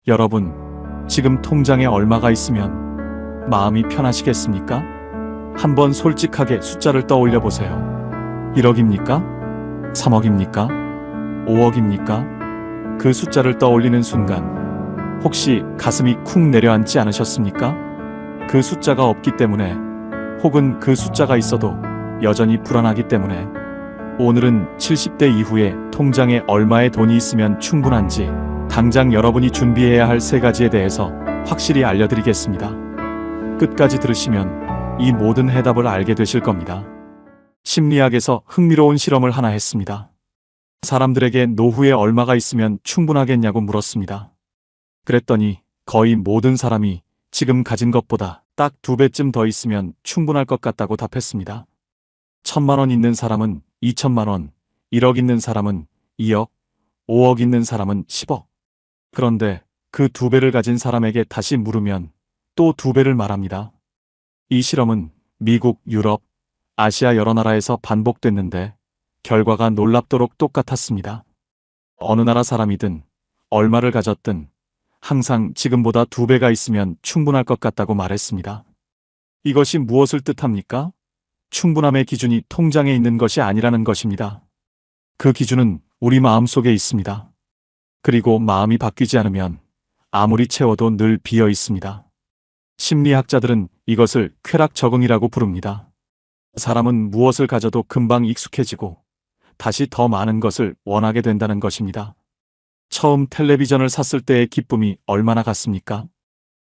여러분, 지금 통장에 얼마가 있으면 마음이 편하시겠습니까? 한번 솔직하게 숫자를 떠올려 보세요. 1억입니까? 3억입니까? 5억입니까? 그 숫자를 떠올리는 순간 혹시 가슴이 쿵 내려앉지 않으셨습니까? 그 숫자가 없기 때문에, 혹은 그 숫자가 있어도 여전히 불안하기 때문에. 오늘은 70대 이후에 통장에 얼마의 돈이 있으면 충분한지, 당장 여러분이 준비해야 할 3가지에 대해서 확실히 알려드리겠습니다. 끝까지 들으시면 이 모든 해답을 알게 되실 겁니다. 심리학에서 흥미로운 실험을 하나 했습니다. 사람들에게 노후에 얼마가 있으면 충분하겠냐고 물었습니다. 그랬더니 거의 모든 사람이 지금 가진 것보다 딱 2배쯤 더 있으면 충분할 것 같다고 답했습니다. 1,000만 원 있는 사람은 2천만 원, 1억 있는 사람은 2억, 5억 있는 사람은 10억. 그런데 그 2배를 가진 사람에게 다시 물으면 또 2배를 말합니다. 이 실험은 미국, 유럽, 아시아 여러 나라에서 반복됐는데 결과가 놀랍도록 똑같았습니다. 어느 나라 사람이든 얼마를 가졌든 항상 지금보다 2배가 있으면 충분할 것 같다고 말했습니다. 이것이 무엇을 뜻합니까? 충분함의 기준이 통장에 있는 것이 아니라는 것입니다. 그 기준은 우리 마음속에 있습니다. 그리고 마음이 바뀌지 않으면 아무리 채워도 늘 비어 있습니다. 심리학자들은 이것을 쾌락 적응이라고 부릅니다. 사람은 무엇을 가져도 금방 익숙해지고 다시 더 많은 것을 원하게 된다는 것입니다. 처음 텔레비전을 샀을 때의 기쁨이 얼마나 같습니까?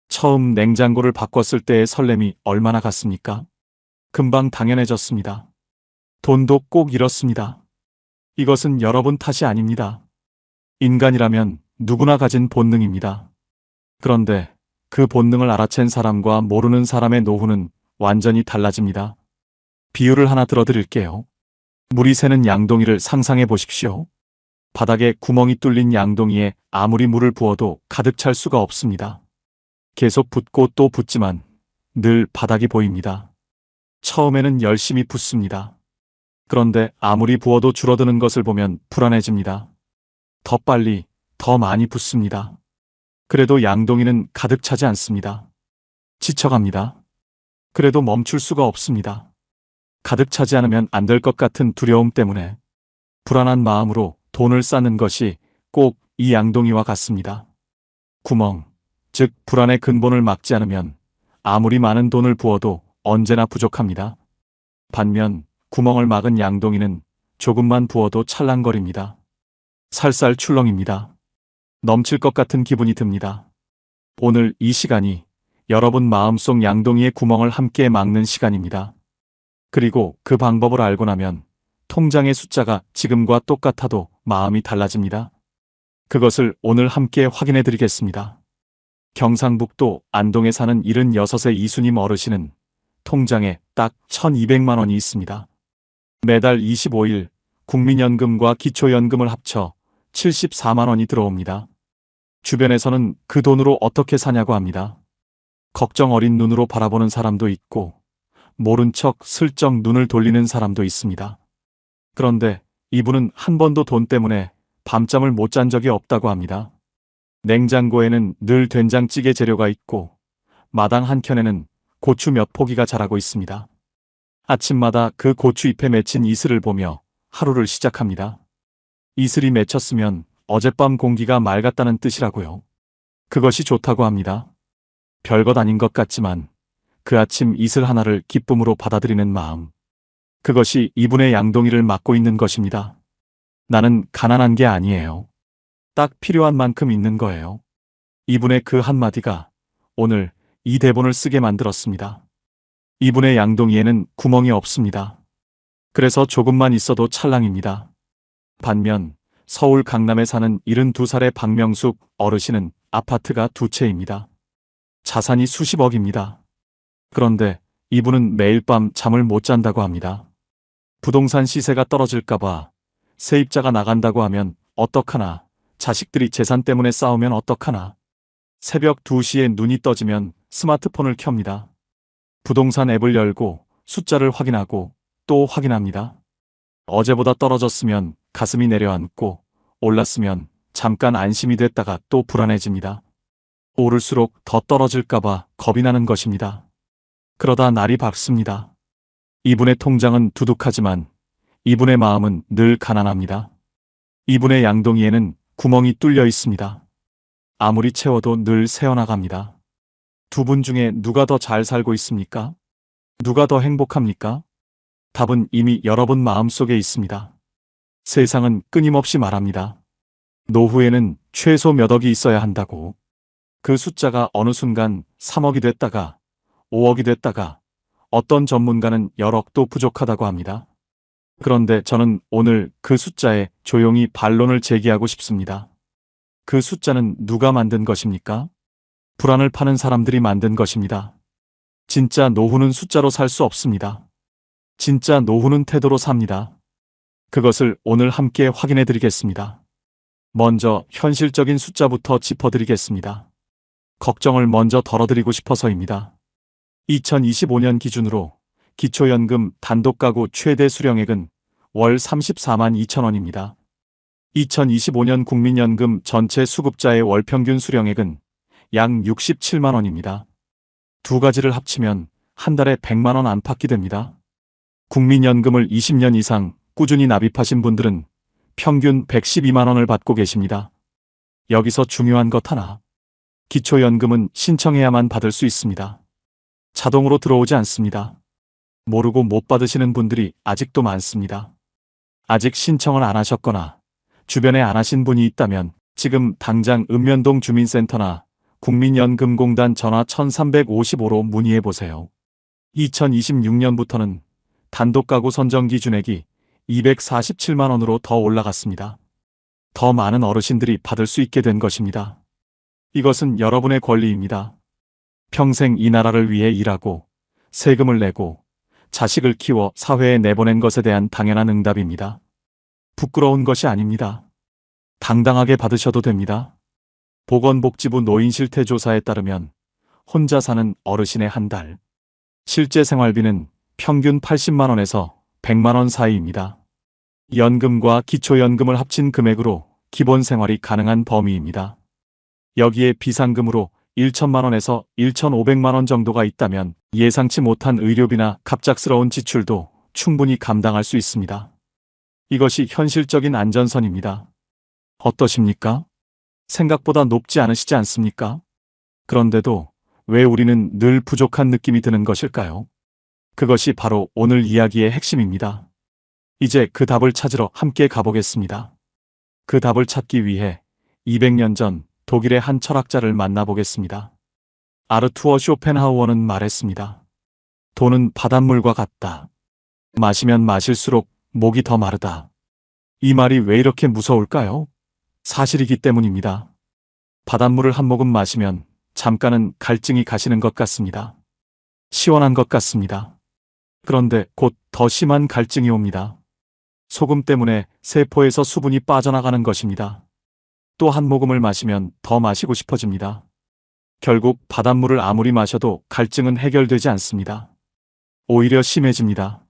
처음 냉장고를 바꿨을 때의 설렘이 얼마나 같습니까? 금방 당연해졌습니다. 돈도 꼭 이렇습니다. 이것은 여러분 탓이 아닙니다. 인간이라면 누구나 가진 본능입니다. 그런데 그 본능을 알아챈 사람과 모르는 사람의 노후는 완전히 달라집니다. 비유를 하나 들어드릴게요. 물이 새는 양동이를 상상해 보십시오. 바닥에 구멍이 뚫린 양동이에 아무리 물을 부어도 가득 찰 수가 없습니다. 계속 붓고 또 붓지만 늘 바닥이 보입니다. 처음에는 열심히 붓습니다. 그런데 아무리 부어도 줄어드는 것을 보면 불안해집니다. 더 빨리, 더 많이 붓습니다. 그래도 양동이는 가득 차지 않습니다. 지쳐갑니다. 그래도 멈출 수가 없습니다. 가득 차지 않으면 안 될 것 같은 두려움 때문에. 불안한 마음으로 돈을 쌓는 것이 꼭 이 양동이와 같습니다. 구멍, 즉 불안의 근본을 막지 않으면 아무리 많은 돈을 부어도 언제나 부족합니다. 반면 구멍을 막은 양동이는 조금만 부어도 찰랑거립니다. 살살 출렁입니다. 넘칠 것 같은 기분이 듭니다. 오늘 이 시간이 여러분 마음속 양동이의 구멍을 함께 막는 시간입니다. 그리고 그 방법을 알고 나면 통장의 숫자가 지금과 똑같아도 마음이 달라집니다. 그것을 오늘 함께 확인해 드리겠습니다. 경상북도 안동에 사는 76세 이수님 어르신은 통장에 딱 1,200만 원이 있습니다. 매달 25일 국민연금과 기초연금을 합쳐 74만 원이 들어옵니다. 주변에서는 그 돈으로 어떻게 사냐고 합니다. 걱정 어린 눈으로 바라보는 사람도 있고 모른 척 슬쩍 눈을 돌리는 사람도 있습니다. 그런데 이분은 한 번도 돈 때문에 밤잠을 못 잔 적이 없다고 합니다. 냉장고에는 늘 된장찌개 재료가 있고 마당 한켠에는 고추 몇 포기가 자라고 있습니다. 아침마다 그 고추 잎에 맺힌 이슬을 보며 하루를 시작합니다. 이슬이 맺혔으면 어젯밤 공기가 맑았다는 뜻이라고요. 그것이 좋다고 합니다. 별것 아닌 것 같지만 그 아침 이슬 하나를 기쁨으로 받아들이는 마음. 그것이 이분의 양동이를 막고 있는 것입니다. 나는 가난한 게 아니에요. 딱 필요한 만큼 있는 거예요. 이분의 그 한마디가 오늘 이 대본을 쓰게 만들었습니다. 이분의 양동이에는 구멍이 없습니다. 그래서 조금만 있어도 찰랑입니다. 반면 서울 강남에 사는 72살의 박명숙 어르신은 아파트가 2채입니다. 자산이 수십억입니다. 그런데 이분은 매일 밤 잠을 못 잔다고 합니다. 부동산 시세가 떨어질까봐, 세입자가 나간다고 하면 어떡하나, 자식들이 재산 때문에 싸우면 어떡하나. 새벽 2시에 눈이 떠지면 스마트폰을 켭니다. 부동산 앱을 열고 숫자를 확인하고 또 확인합니다. 어제보다 떨어졌으면 가슴이 내려앉고 올랐으면 잠깐 안심이 됐다가 또 불안해집니다. 오를수록 더 떨어질까봐 겁이 나는 것입니다. 그러다 날이 밝습니다. 이분의 통장은 두둑하지만 이분의 마음은 늘 가난합니다. 이분의 양동이에는 구멍이 뚫려 있습니다. 아무리 채워도 늘 새어나갑니다. 두 분 중에 누가 더 잘 살고 있습니까? 누가 더 행복합니까? 답은 이미 여러분 마음속에 있습니다. 세상은 끊임없이 말합니다. 노후에는 최소 몇 억이 있어야 한다고. 그 숫자가 어느 순간 3억이 됐다가 5억이 됐다가 어떤 전문가는 열억도 부족하다고 합니다. 그런데 저는 오늘 그 숫자에 조용히 반론을 제기하고 싶습니다. 그 숫자는 누가 만든 것입니까? 불안을 파는 사람들이 만든 것입니다. 진짜 노후는 숫자로 살 수 없습니다. 진짜 노후는 태도로 삽니다. 그것을 오늘 함께 확인해 드리겠습니다. 먼저 현실적인 숫자부터 짚어드리겠습니다. 걱정을 먼저 덜어드리고 싶어서입니다. 2025년 기준으로 기초연금 단독가구 최대 수령액은 월 34만 2천 원입니다. 2025년 국민연금 전체 수급자의 월 평균 수령액은 약 67만 원입니다. 두 가지를 합치면 한 달에 100만 원 안팎이 됩니다. 국민연금을 20년 이상 꾸준히 납입하신 분들은 평균 112만 원을 받고 계십니다. 여기서 중요한 것 하나. 기초연금은 신청해야만 받을 수 있습니다. 자동으로 들어오지 않습니다. 모르고 못 받으시는 분들이 아직도 많습니다. 아직 신청을 안 하셨거나 주변에 안 하신 분이 있다면 지금 당장 읍면동 주민센터나 국민연금공단 전화 1355로 문의해 보세요. 2026년부터는 단독가구 선정 기준액이 247만 원으로 더 올라갔습니다. 더 많은 어르신들이 받을 수 있게 된 것입니다. 이것은 여러분의 권리입니다. 평생 이 나라를 위해 일하고 세금을 내고 자식을 키워 사회에 내보낸 것에 대한 당연한 응답입니다. 부끄러운 것이 아닙니다. 당당하게 받으셔도 됩니다. 보건복지부 노인실태조사에 따르면 혼자 사는 어르신의 한 달 실제 생활비는 평균 80만 원에서 100만 원 사이입니다. 연금과 기초연금을 합친 금액으로 기본 생활이 가능한 범위입니다. 여기에 비상금으로 1천만 원에서 1,500만 원 정도가 있다면 예상치 못한 의료비나 갑작스러운 지출도 충분히 감당할 수 있습니다. 이것이 현실적인 안전선입니다. 어떠십니까? 생각보다 높지 않으시지 않습니까? 그런데도 왜 우리는 늘 부족한 느낌이 드는 것일까요? 그것이 바로 오늘 이야기의 핵심입니다. 이제 그 답을 찾으러 함께 가보겠습니다. 그 답을 찾기 위해 200년 전 독일의 한 철학자를 만나보겠습니다. 아르투어 쇼펜하우어는 말했습니다. 돈은 바닷물과 같다. 마시면 마실수록 목이 더 마르다. 이 말이 왜 이렇게 무서울까요? 사실이기 때문입니다. 바닷물을 한 모금 마시면 잠깐은 갈증이 가시는 것 같습니다. 시원한 것 같습니다. 그런데 곧 더 심한 갈증이 옵니다. 소금 때문에 세포에서 수분이 빠져나가는 것입니다. 또 한 모금을 마시면 더 마시고 싶어집니다. 결국 바닷물을 아무리 마셔도 갈증은 해결되지 않습니다. 오히려 심해집니다.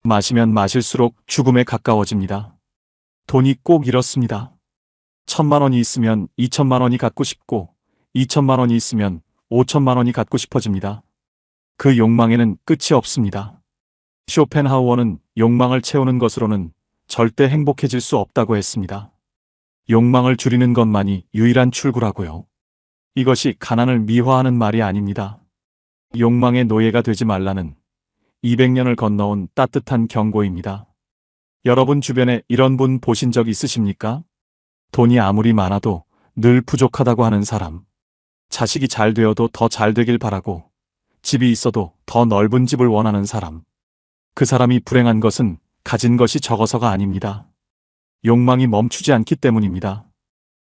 마시면 마실수록 죽음에 가까워집니다. 돈이 꼭 이렇습니다. 1,000만 원이 있으면 2,000만 원이 갖고 싶고 2,000만 원이 있으면 5,000만 원이 갖고 싶어집니다. 그 욕망에는 끝이 없습니다. 쇼펜하우어는 욕망을 채우는 것으로는 절대 행복해질 수 없다고 했습니다. 욕망을 줄이는 것만이 유일한 출구라고요. 이것이 가난을 미화하는 말이 아닙니다. 욕망의 노예가 되지 말라는 200년을 건너온 따뜻한 경고입니다. 여러분 주변에 이런 분 보신 적 있으십니까? 돈이 아무리 많아도 늘 부족하다고 하는 사람. 자식이 잘 되어도 더 잘 되길 바라고 집이 있어도 더 넓은 집을 원하는 사람. 그 사람이 불행한 것은 가진 것이 적어서가 아닙니다. 욕망이 멈추지 않기 때문입니다.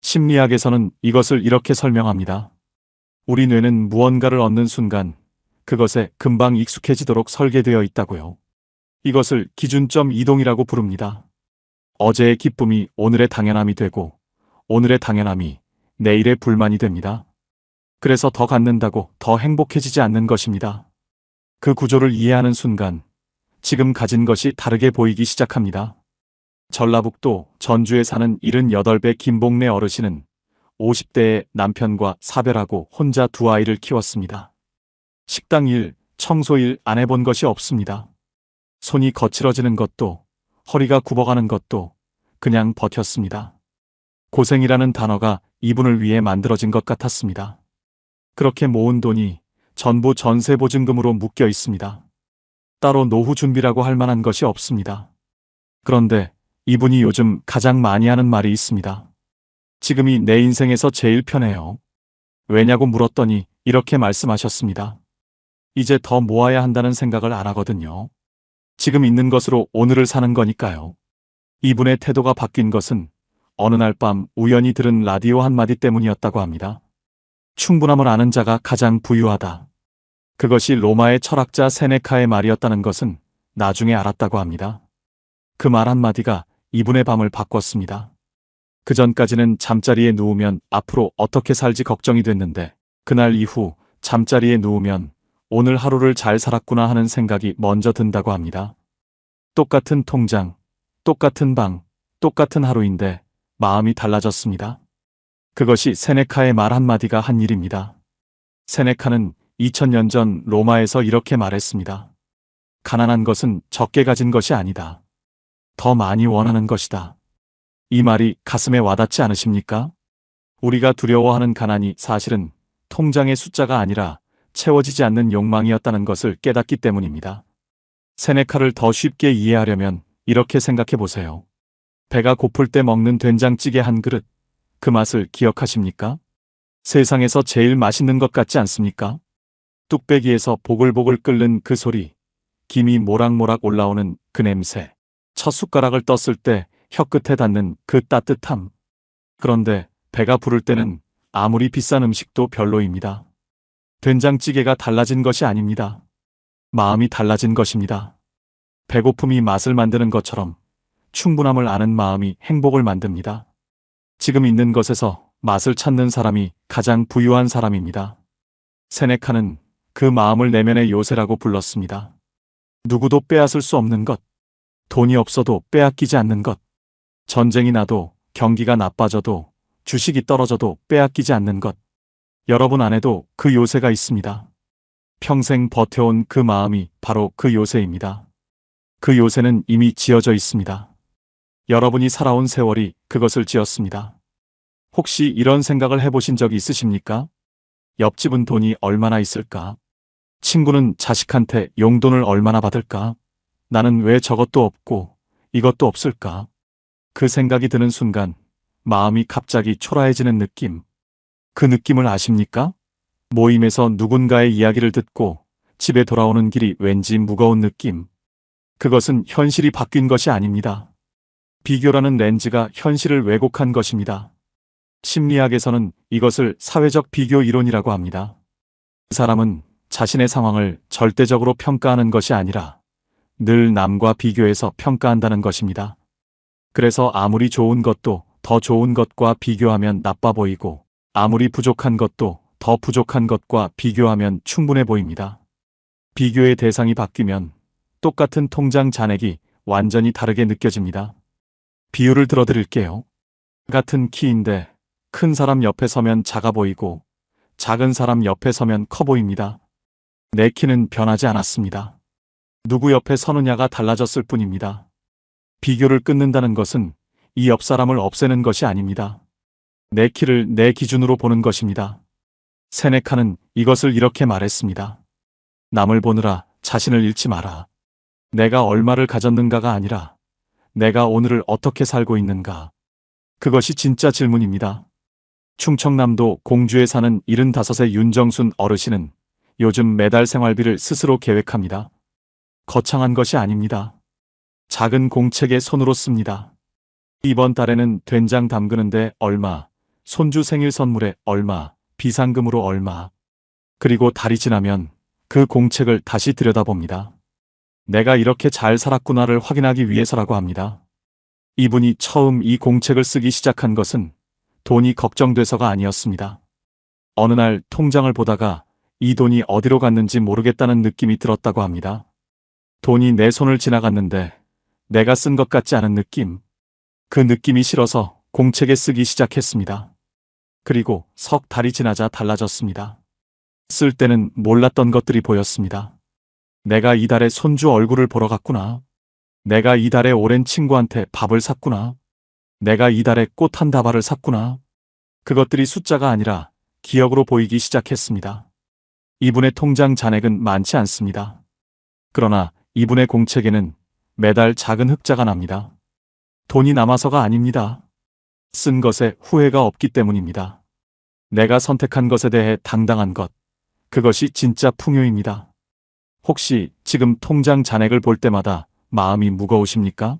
심리학에서는 이것을 이렇게 설명합니다. 우리 뇌는 무언가를 얻는 순간 그것에 금방 익숙해지도록 설계되어 있다고요. 이것을 기준점 이동이라고 부릅니다. 어제의 기쁨이 오늘의 당연함이 되고 오늘의 당연함이 내일의 불만이 됩니다. 그래서 더 갖는다고 더 행복해지지 않는 것입니다. 그 구조를 이해하는 순간 지금 가진 것이 다르게 보이기 시작합니다. 전라북도 전주에 사는 78배 김봉래 어르신은 50대에 남편과 사별하고 혼자 두 아이를 키웠습니다. 식당 일, 청소 일 안 해본 것이 없습니다. 손이 거칠어지는 것도, 허리가 굽어가는 것도 그냥 버텼습니다. 고생이라는 단어가 이분을 위해 만들어진 것 같았습니다. 그렇게 모은 돈이 전부 전세보증금으로 묶여 있습니다. 따로 노후 준비라고 할 만한 것이 없습니다. 그런데 이분이 요즘 가장 많이 하는 말이 있습니다. 지금이 내 인생에서 제일 편해요. 왜냐고 물었더니 이렇게 말씀하셨습니다. 이제 더 모아야 한다는 생각을 안 하거든요. 지금 있는 것으로 오늘을 사는 거니까요. 이분의 태도가 바뀐 것은 어느 날 밤 우연히 들은 라디오 한마디 때문이었다고 합니다. 충분함을 아는 자가 가장 부유하다. 그것이 로마의 철학자 세네카의 말이었다는 것은 나중에 알았다고 합니다. 그 말 한마디가 이분의 밤을 바꿨습니다. 그전까지는 잠자리에 누우면 앞으로 어떻게 살지 걱정이 됐는데 그날 이후 잠자리에 누우면 오늘 하루를 잘 살았구나 하는 생각이 먼저 든다고 합니다. 똑같은 통장, 똑같은 방, 똑같은 하루인데 마음이 달라졌습니다. 그것이 세네카의 말 한마디가 한 일입니다. 세네카는 2000년 전 로마에서 이렇게 말했습니다. 가난한 것은 적게 가진 것이 아니다. 더 많이 원하는 것이다. 이 말이 가슴에 와닿지 않으십니까? 우리가 두려워하는 가난이 사실은 통장의 숫자가 아니라 채워지지 않는 욕망이었다는 것을 깨닫기 때문입니다. 세네카를 더 쉽게 이해하려면 이렇게 생각해 보세요. 배가 고플 때 먹는 된장찌개 한 그릇, 그 맛을 기억하십니까? 세상에서 제일 맛있는 것 같지 않습니까? 뚝배기에서 보글보글 끓는 그 소리, 김이 모락모락 올라오는 그 냄새, 첫 숟가락을 떴을 때 혀끝에 닿는 그 따뜻함. 그런데 배가 부를 때는 아무리 비싼 음식도 별로입니다. 된장찌개가 달라진 것이 아닙니다. 마음이 달라진 것입니다. 배고픔이 맛을 만드는 것처럼 충분함을 아는 마음이 행복을 만듭니다. 지금 있는 것에서 맛을 찾는 사람이 가장 부유한 사람입니다. 세네카는 그 마음을 내면의 요새라고 불렀습니다. 누구도 빼앗을 수 없는 것, 돈이 없어도 빼앗기지 않는 것, 전쟁이 나도 경기가 나빠져도 주식이 떨어져도 빼앗기지 않는 것, 여러분 안에도 그 요새가 있습니다. 평생 버텨온 그 마음이 바로 그 요새입니다. 그 요새는 이미 지어져 있습니다. 여러분이 살아온 세월이 그것을 지었습니다. 혹시 이런 생각을 해보신 적이 있으십니까? 옆집은 돈이 얼마나 있을까? 친구는 자식한테 용돈을 얼마나 받을까? 나는 왜 저것도 없고 이것도 없을까? 그 생각이 드는 순간 마음이 갑자기 초라해지는 느낌. 그 느낌을 아십니까? 모임에서 누군가의 이야기를 듣고 집에 돌아오는 길이 왠지 무거운 느낌. 그것은 현실이 바뀐 것이 아닙니다. 비교라는 렌즈가 현실을 왜곡한 것입니다. 심리학에서는 이것을 사회적 비교 이론이라고 합니다. 그 사람은 자신의 상황을 절대적으로 평가하는 것이 아니라 늘 남과 비교해서 평가한다는 것입니다. 그래서 아무리 좋은 것도 더 좋은 것과 비교하면 나빠 보이고 아무리 부족한 것도 더 부족한 것과 비교하면 충분해 보입니다. 비교의 대상이 바뀌면 똑같은 통장 잔액이 완전히 다르게 느껴집니다. 비유를 들어드릴게요. 같은 키인데 큰 사람 옆에 서면 작아 보이고 작은 사람 옆에 서면 커 보입니다. 내 키는 변하지 않았습니다. 누구 옆에 서느냐가 달라졌을 뿐입니다. 비교를 끊는다는 것은 이 옆 사람을 없애는 것이 아닙니다. 내 키를 내 기준으로 보는 것입니다. 세네카는 이것을 이렇게 말했습니다. 남을 보느라 자신을 잃지 마라. 내가 얼마를 가졌는가가 아니라 내가 오늘을 어떻게 살고 있는가. 그것이 진짜 질문입니다. 충청남도 공주에 사는 75세 윤정순 어르신은 요즘 매달 생활비를 스스로 계획합니다. 거창한 것이 아닙니다. 작은 공책에 손으로 씁니다. 이번 달에는 된장 담그는데 얼마, 손주 생일 선물에 얼마, 비상금으로 얼마. 그리고 달이 지나면 그 공책을 다시 들여다봅니다. 내가 이렇게 잘 살았구나를 확인하기 위해서라고 합니다. 이분이 처음 이 공책을 쓰기 시작한 것은 돈이 걱정돼서가 아니었습니다. 어느 날 통장을 보다가 이 돈이 어디로 갔는지 모르겠다는 느낌이 들었다고 합니다. 돈이 내 손을 지나갔는데 내가 쓴 것 같지 않은 느낌. 그 느낌이 싫어서 공책에 쓰기 시작했습니다. 그리고 석 달이 지나자 달라졌습니다. 쓸 때는 몰랐던 것들이 보였습니다. 내가 이달에 손주 얼굴을 보러 갔구나. 내가 이달에 오랜 친구한테 밥을 샀구나. 내가 이달에 꽃 한 다발을 샀구나. 그것들이 숫자가 아니라 기억으로 보이기 시작했습니다. 이분의 통장 잔액은 많지 않습니다. 그러나 이분의 공책에는 매달 작은 흑자가 납니다. 돈이 남아서가 아닙니다. 쓴 것에 후회가 없기 때문입니다. 내가 선택한 것에 대해 당당한 것, 그것이 진짜 풍요입니다. 혹시 지금 통장 잔액을 볼 때마다 마음이 무거우십니까?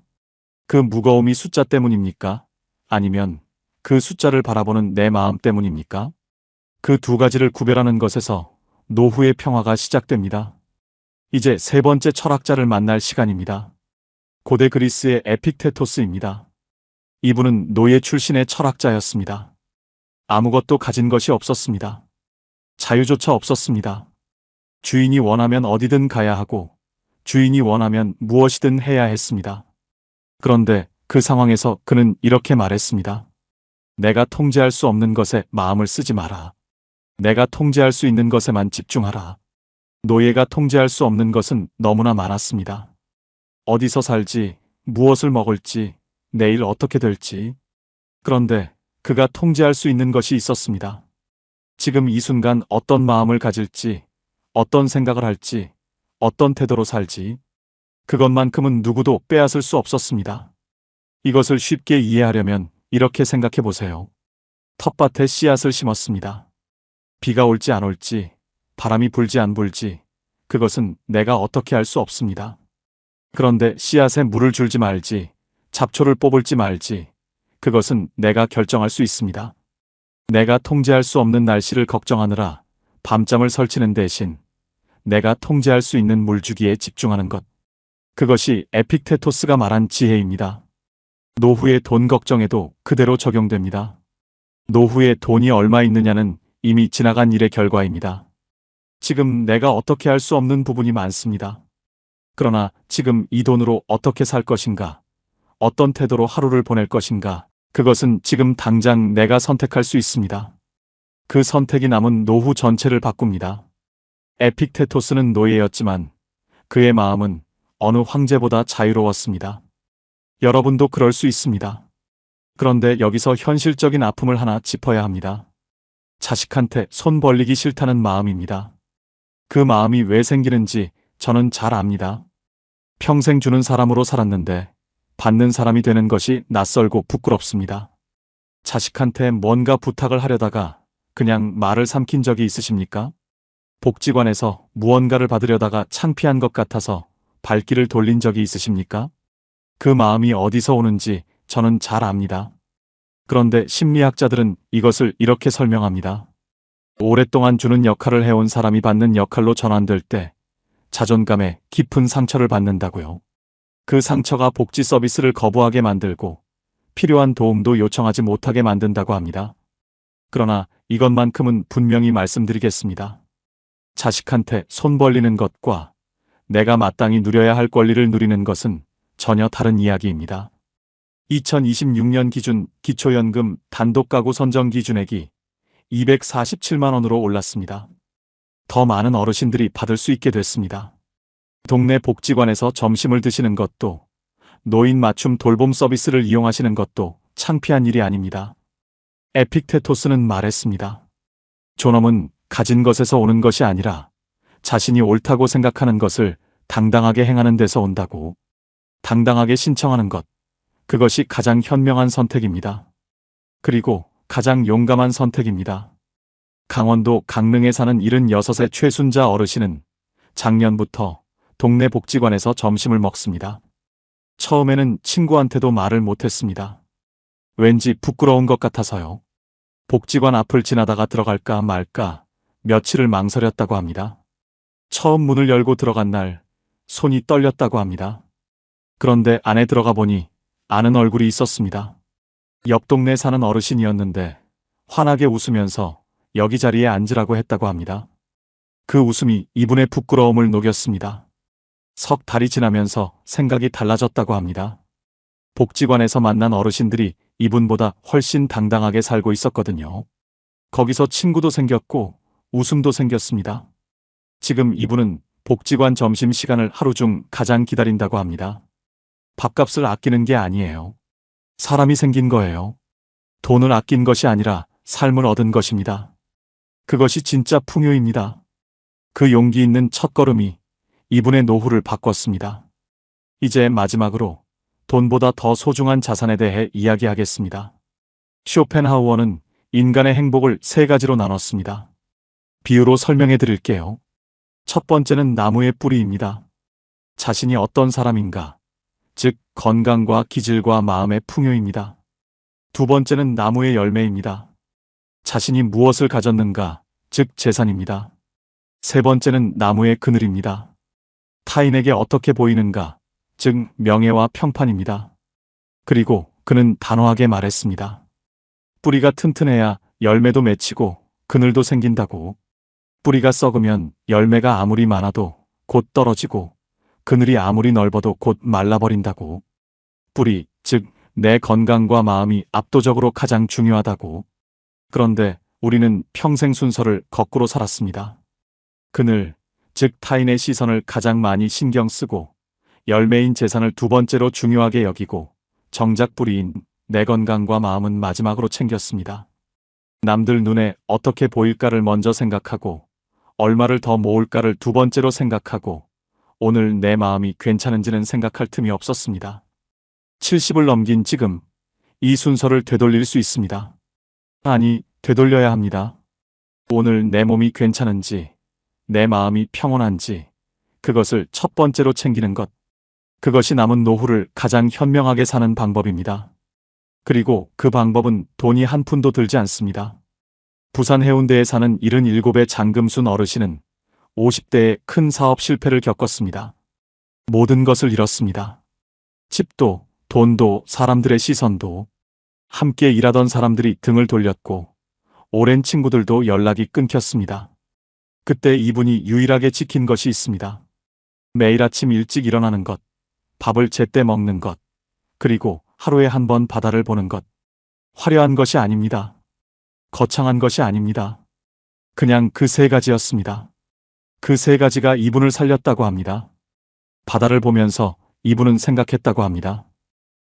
그 무거움이 숫자 때문입니까? 아니면 그 숫자를 바라보는 내 마음 때문입니까? 그 두 가지를 구별하는 것에서 노후의 평화가 시작됩니다. 이제 세 번째 철학자를 만날 시간입니다. 고대 그리스의 에픽테토스입니다. 이분은 노예 출신의 철학자였습니다. 아무것도 가진 것이 없었습니다. 자유조차 없었습니다. 주인이 원하면 어디든 가야 하고 주인이 원하면 무엇이든 해야 했습니다. 그런데 그 상황에서 그는 이렇게 말했습니다. 내가 통제할 수 없는 것에 마음을 쓰지 마라. 내가 통제할 수 있는 것에만 집중하라. 노예가 통제할 수 없는 것은 너무나 많았습니다. 어디서 살지, 무엇을 먹을지, 내일 어떻게 될지. 그런데 그가 통제할 수 있는 것이 있었습니다. 지금 이 순간 어떤 마음을 가질지, 어떤 생각을 할지, 어떤 태도로 살지. 그것만큼은 누구도 빼앗을 수 없었습니다. 이것을 쉽게 이해하려면 이렇게 생각해 보세요. 텃밭에 씨앗을 심었습니다. 비가 올지 안 올지, 바람이 불지 안 불지, 그것은 내가 어떻게 할 수 없습니다. 그런데 씨앗에 물을 줄지 말지, 잡초를 뽑을지 말지, 그것은 내가 결정할 수 있습니다. 내가 통제할 수 없는 날씨를 걱정하느라 밤잠을 설치는 대신 내가 통제할 수 있는 물주기에 집중하는 것. 그것이 에픽테토스가 말한 지혜입니다. 노후의 돈 걱정에도 그대로 적용됩니다. 노후에 돈이 얼마 있느냐는 이미 지나간 일의 결과입니다. 지금 내가 어떻게 할 수 없는 부분이 많습니다. 그러나 지금 이 돈으로 어떻게 살 것인가, 어떤 태도로 하루를 보낼 것인가, 그것은 지금 당장 내가 선택할 수 있습니다. 그 선택이 남은 노후 전체를 바꿉니다. 에픽테토스는 노예였지만 그의 마음은 어느 황제보다 자유로웠습니다. 여러분도 그럴 수 있습니다. 그런데 여기서 현실적인 아픔을 하나 짚어야 합니다. 자식한테 손 벌리기 싫다는 마음입니다. 그 마음이 왜 생기는지 저는 잘 압니다. 평생 주는 사람으로 살았는데 받는 사람이 되는 것이 낯설고 부끄럽습니다. 자식한테 뭔가 부탁을 하려다가 그냥 말을 삼킨 적이 있으십니까? 복지관에서 무언가를 받으려다가 창피한 것 같아서 발길을 돌린 적이 있으십니까? 그 마음이 어디서 오는지 저는 잘 압니다. 그런데 심리학자들은 이것을 이렇게 설명합니다. 오랫동안 주는 역할을 해온 사람이 받는 역할로 전환될 때 자존감에 깊은 상처를 받는다고요. 그 상처가 복지 서비스를 거부하게 만들고 필요한 도움도 요청하지 못하게 만든다고 합니다. 그러나 이것만큼은 분명히 말씀드리겠습니다. 자식한테 손 벌리는 것과 내가 마땅히 누려야 할 권리를 누리는 것은 전혀 다른 이야기입니다. 2026년 기준 기초연금 단독가구 선정 기준액이 247만 원으로 올랐습니다. 더 많은 어르신들이 받을 수 있게 됐습니다. 동네 복지관에서 점심을 드시는 것도, 노인 맞춤 돌봄 서비스를 이용하시는 것도 창피한 일이 아닙니다. 에픽테토스는 말했습니다. 존엄은 가진 것에서 오는 것이 아니라 자신이 옳다고 생각하는 것을 당당하게 행하는 데서 온다고. 당당하게 신청하는 것, 그것이 가장 현명한 선택입니다. 그리고 가장 용감한 선택입니다. 강원도 강릉에 사는 76의 최순자 어르신은 작년부터 동네 복지관에서 점심을 먹습니다. 처음에는 친구한테도 말을 못했습니다. 왠지 부끄러운 것 같아서요. 복지관 앞을 지나다가 들어갈까 말까 며칠을 망설였다고 합니다. 처음 문을 열고 들어간 날 손이 떨렸다고 합니다. 그런데 안에 들어가 보니 아는 얼굴이 있었습니다. 옆 동네 사는 어르신이었는데 환하게 웃으면서 여기 자리에 앉으라고 했다고 합니다. 그 웃음이 이분의 부끄러움을 녹였습니다. 석 달이 지나면서 생각이 달라졌다고 합니다. 복지관에서 만난 어르신들이 이분보다 훨씬 당당하게 살고 있었거든요. 거기서 친구도 생겼고 웃음도 생겼습니다. 지금 이분은 복지관 점심시간을 하루 중 가장 기다린다고 합니다. 밥값을 아끼는 게 아니에요. 사람이 생긴 거예요. 돈을 아낀 것이 아니라 삶을 얻은 것입니다. 그것이 진짜 풍요입니다. 그 용기 있는 첫걸음이 이분의 노후를 바꿨습니다. 이제 마지막으로 돈보다 더 소중한 자산에 대해 이야기하겠습니다. 쇼펜하우어는 인간의 행복을 세 가지로 나눴습니다. 비유로 설명해 드릴게요. 첫 번째는 나무의 뿌리입니다. 자신이 어떤 사람인가, 즉 건강과 기질과 마음의 풍요입니다. 두 번째는 나무의 열매입니다. 자신이 무엇을 가졌는가, 즉 재산입니다. 세 번째는 나무의 그늘입니다. 타인에게 어떻게 보이는가, 즉 명예와 평판입니다. 그리고 그는 단호하게 말했습니다. 뿌리가 튼튼해야 열매도 맺히고 그늘도 생긴다고. 뿌리가 썩으면 열매가 아무리 많아도 곧 떨어지고 그늘이 아무리 넓어도 곧 말라버린다고. 뿌리, 즉 내 건강과 마음이 압도적으로 가장 중요하다고. 그런데 우리는 평생 순서를 거꾸로 살았습니다. 그늘, 즉 타인의 시선을 가장 많이 신경 쓰고 열매인 재산을 두 번째로 중요하게 여기고 정작 뿌리인 내 건강과 마음은 마지막으로 챙겼습니다. 남들 눈에 어떻게 보일까를 먼저 생각하고 얼마를 더 모을까를 두 번째로 생각하고 오늘 내 마음이 괜찮은지는 생각할 틈이 없었습니다. 70을 넘긴 지금 이 순서를 되돌릴 수 있습니다. 아니, 되돌려야 합니다. 오늘 내 몸이 괜찮은지, 내 마음이 평온한지 그것을 첫 번째로 챙기는 것. 그것이 남은 노후를 가장 현명하게 사는 방법입니다. 그리고 그 방법은 돈이 한 푼도 들지 않습니다. 부산 해운대에 사는 77의 장금순 어르신은 50대에 큰 사업 실패를 겪었습니다. 모든 것을 잃었습니다. 집도, 돈도, 사람들의 시선도. 함께 일하던 사람들이 등을 돌렸고 오랜 친구들도 연락이 끊겼습니다. 그때 이분이 유일하게 지킨 것이 있습니다. 매일 아침 일찍 일어나는 것, 밥을 제때 먹는 것, 그리고 하루에 한 번 바다를 보는 것. 화려한 것이 아닙니다. 거창한 것이 아닙니다. 그냥 그 세 가지였습니다. 그 세 가지가 이분을 살렸다고 합니다. 바다를 보면서 이분은 생각했다고 합니다.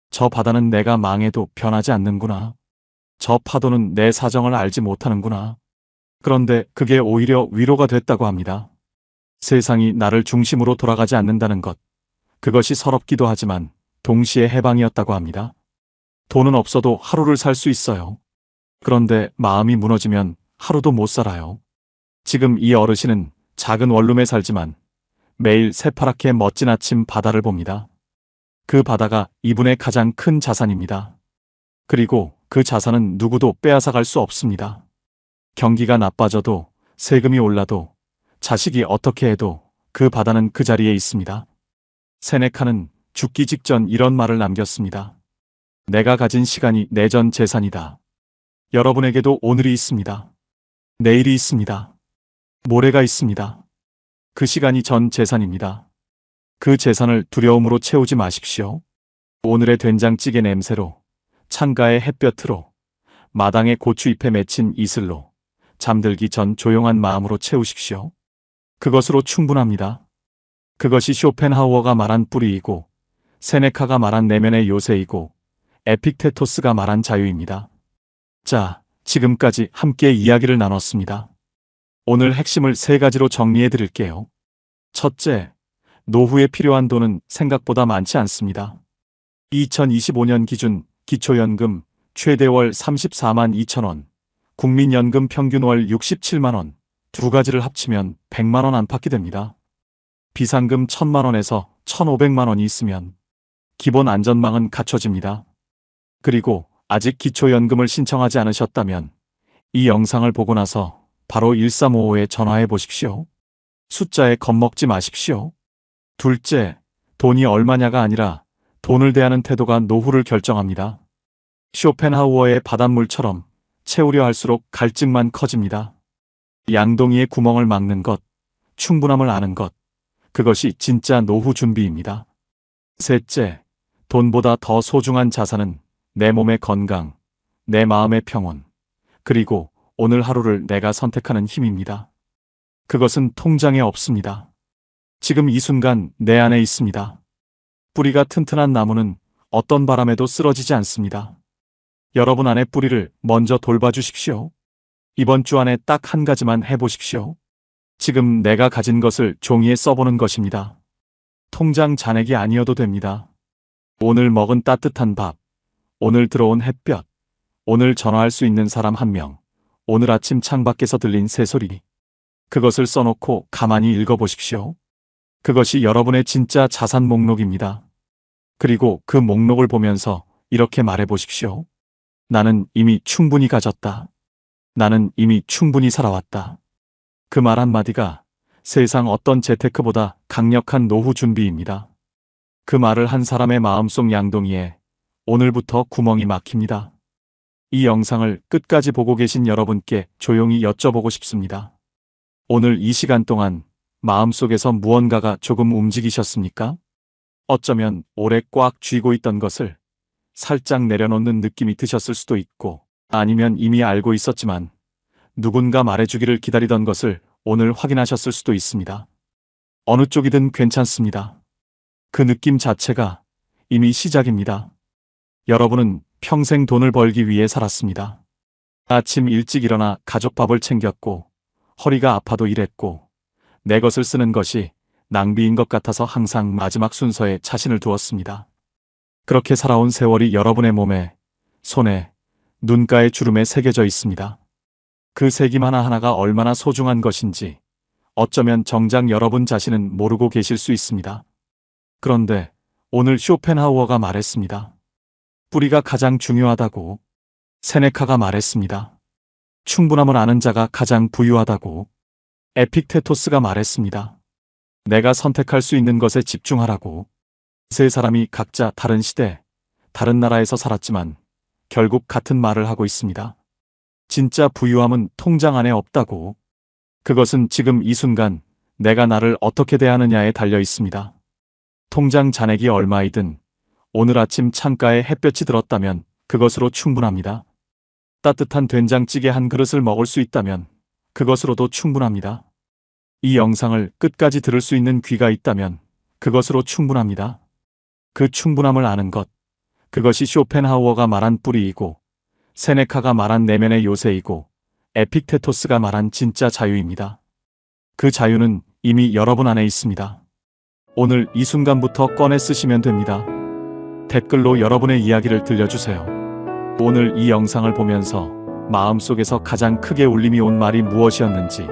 저 바다는 내가 망해도 변하지 않는구나. 저 파도는 내 사정을 알지 못하는구나. 그런데 그게 오히려 위로가 됐다고 합니다. 세상이 나를 중심으로 돌아가지 않는다는 것. 그것이 서럽기도 하지만 동시에 해방이었다고 합니다. 돈은 없어도 하루를 살 수 있어요. 그런데 마음이 무너지면 하루도 못 살아요. 지금 이 어르신은 작은 원룸에 살지만 매일 새파랗게 멋진 아침 바다를 봅니다. 그 바다가 이분의 가장 큰 자산입니다. 그리고 그 자산은 누구도 빼앗아갈 수 없습니다. 경기가 나빠져도 세금이 올라도 자식이 어떻게 해도 그 바다는 그 자리에 있습니다. 세네카는 죽기 직전 이런 말을 남겼습니다. 내가 가진 시간이 내 전 재산이다. 여러분에게도 오늘이 있습니다. 내일이 있습니다. 모레가 있습니다. 그 시간이 전 재산입니다. 그 재산을 두려움으로 채우지 마십시오. 오늘의 된장찌개 냄새로, 창가의 햇볕으로, 마당의 고추잎에 맺힌 이슬로, 잠들기 전 조용한 마음으로 채우십시오. 그것으로 충분합니다. 그것이 쇼펜하우어가 말한 뿌리이고, 세네카가 말한 내면의 요새이고, 에픽테토스가 말한 자유입니다. 자, 지금까지 함께 이야기를 나눴습니다. 오늘 핵심을 세 가지로 정리해 드릴게요. 첫째, 노후에 필요한 돈은 생각보다 많지 않습니다. 2025년 기준 기초연금 최대 월 34만 2천 원, 국민연금 평균 월 67만 원, 두 가지를 합치면 100만 원 안팎이 됩니다. 비상금 1,000만 원에서 1,500만 원이 있으면 기본 안전망은 갖춰집니다. 그리고 아직 기초연금을 신청하지 않으셨다면 이 영상을 보고 나서 바로 1355에 전화해 보십시오. 숫자에 겁먹지 마십시오. 둘째, 돈이 얼마냐가 아니라 돈을 대하는 태도가 노후를 결정합니다. 쇼펜하우어의 바닷물처럼 채우려 할수록 갈증만 커집니다. 양동이의 구멍을 막는 것, 충분함을 아는 것, 그것이 진짜 노후 준비입니다. 셋째, 돈보다 더 소중한 자산은 내 몸의 건강, 내 마음의 평온, 그리고 오늘 하루를 내가 선택하는 힘입니다. 그것은 통장에 없습니다. 지금 이 순간 내 안에 있습니다. 뿌리가 튼튼한 나무는 어떤 바람에도 쓰러지지 않습니다. 여러분 안의 뿌리를 먼저 돌봐주십시오. 이번 주 안에 딱 한 가지만 해보십시오. 지금 내가 가진 것을 종이에 써보는 것입니다. 통장 잔액이 아니어도 됩니다. 오늘 먹은 따뜻한 밥, 오늘 들어온 햇볕, 오늘 전화할 수 있는 사람 한 명, 오늘 아침 창밖에서 들린 새소리. 그것을 써놓고 가만히 읽어보십시오. 그것이 여러분의 진짜 자산 목록입니다. 그리고 그 목록을 보면서 이렇게 말해보십시오. 나는 이미 충분히 가졌다. 나는 이미 충분히 살아왔다. 그 말 한마디가 세상 어떤 재테크보다 강력한 노후 준비입니다. 그 말을 한 사람의 마음속 양동이에 오늘부터 구멍이 막힙니다. 이 영상을 끝까지 보고 계신 여러분께 조용히 여쭤보고 싶습니다. 오늘 이 시간 동안 마음속에서 무언가가 조금 움직이셨습니까? 어쩌면 오래 꽉 쥐고 있던 것을 살짝 내려놓는 느낌이 드셨을 수도 있고, 아니면 이미 알고 있었지만 누군가 말해주기를 기다리던 것을 오늘 확인하셨을 수도 있습니다. 어느 쪽이든 괜찮습니다. 그 느낌 자체가 이미 시작입니다. 여러분은 평생 돈을 벌기 위해 살았습니다. 아침 일찍 일어나 가족 밥을 챙겼고, 허리가 아파도 일했고, 내 것을 쓰는 것이 낭비인 것 같아서 항상 마지막 순서에 자신을 두었습니다. 그렇게 살아온 세월이 여러분의 몸에, 손에, 눈가에 주름에 새겨져 있습니다. 그 새김 하나하나가 얼마나 소중한 것인지 어쩌면 정작 여러분 자신은 모르고 계실 수 있습니다. 그런데 오늘 쇼펜하우어가 말했습니다. 뿌리가 가장 중요하다고. 세네카가 말했습니다. 충분함을 아는 자가 가장 부유하다고. 에픽테토스가 말했습니다. 내가 선택할 수 있는 것에 집중하라고. 세 사람이 각자 다른 시대, 다른 나라에서 살았지만 결국 같은 말을 하고 있습니다. 진짜 부유함은 통장 안에 없다고. 그것은 지금 이 순간 내가 나를 어떻게 대하느냐에 달려 있습니다. 통장 잔액이 얼마이든 오늘 아침 창가에 햇볕이 들었다면 그것으로 충분합니다. 따뜻한 된장찌개 한 그릇을 먹을 수 있다면 그것으로도 충분합니다. 이 영상을 끝까지 들을 수 있는 귀가 있다면 그것으로 충분합니다. 그 충분함을 아는 것, 그것이 쇼펜하우어가 말한 뿌리이고, 세네카가 말한 내면의 요새이고, 에픽테토스가 말한 진짜 자유입니다. 그 자유는 이미 여러분 안에 있습니다. 오늘 이 순간부터 꺼내 쓰시면 됩니다. 댓글로 여러분의 이야기를 들려주세요. 오늘 이 영상을 보면서 마음속에서 가장 크게 울림이 온 말이 무엇이었는지,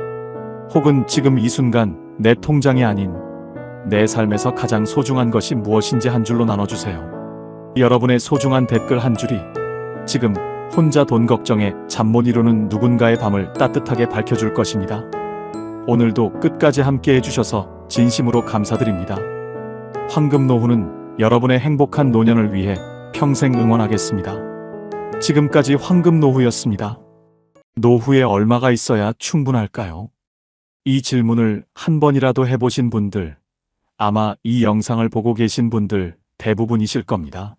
혹은 지금 이 순간 내 통장이 아닌 내 삶에서 가장 소중한 것이 무엇인지 한 줄로 나눠주세요. 여러분의 소중한 댓글 한 줄이 지금 혼자 돈 걱정에 잠 못 이루는 누군가의 밤을 따뜻하게 밝혀줄 것입니다. 오늘도 끝까지 함께 해주셔서 진심으로 감사드립니다. 황금노후는 여러분의 행복한 노년을 위해 평생 응원하겠습니다. 지금까지 황금노후였습니다. 노후에 얼마가 있어야 충분할까요? 이 질문을 한 번이라도 해보신 분들, 아마 이 영상을 보고 계신 분들 대부분이실 겁니다.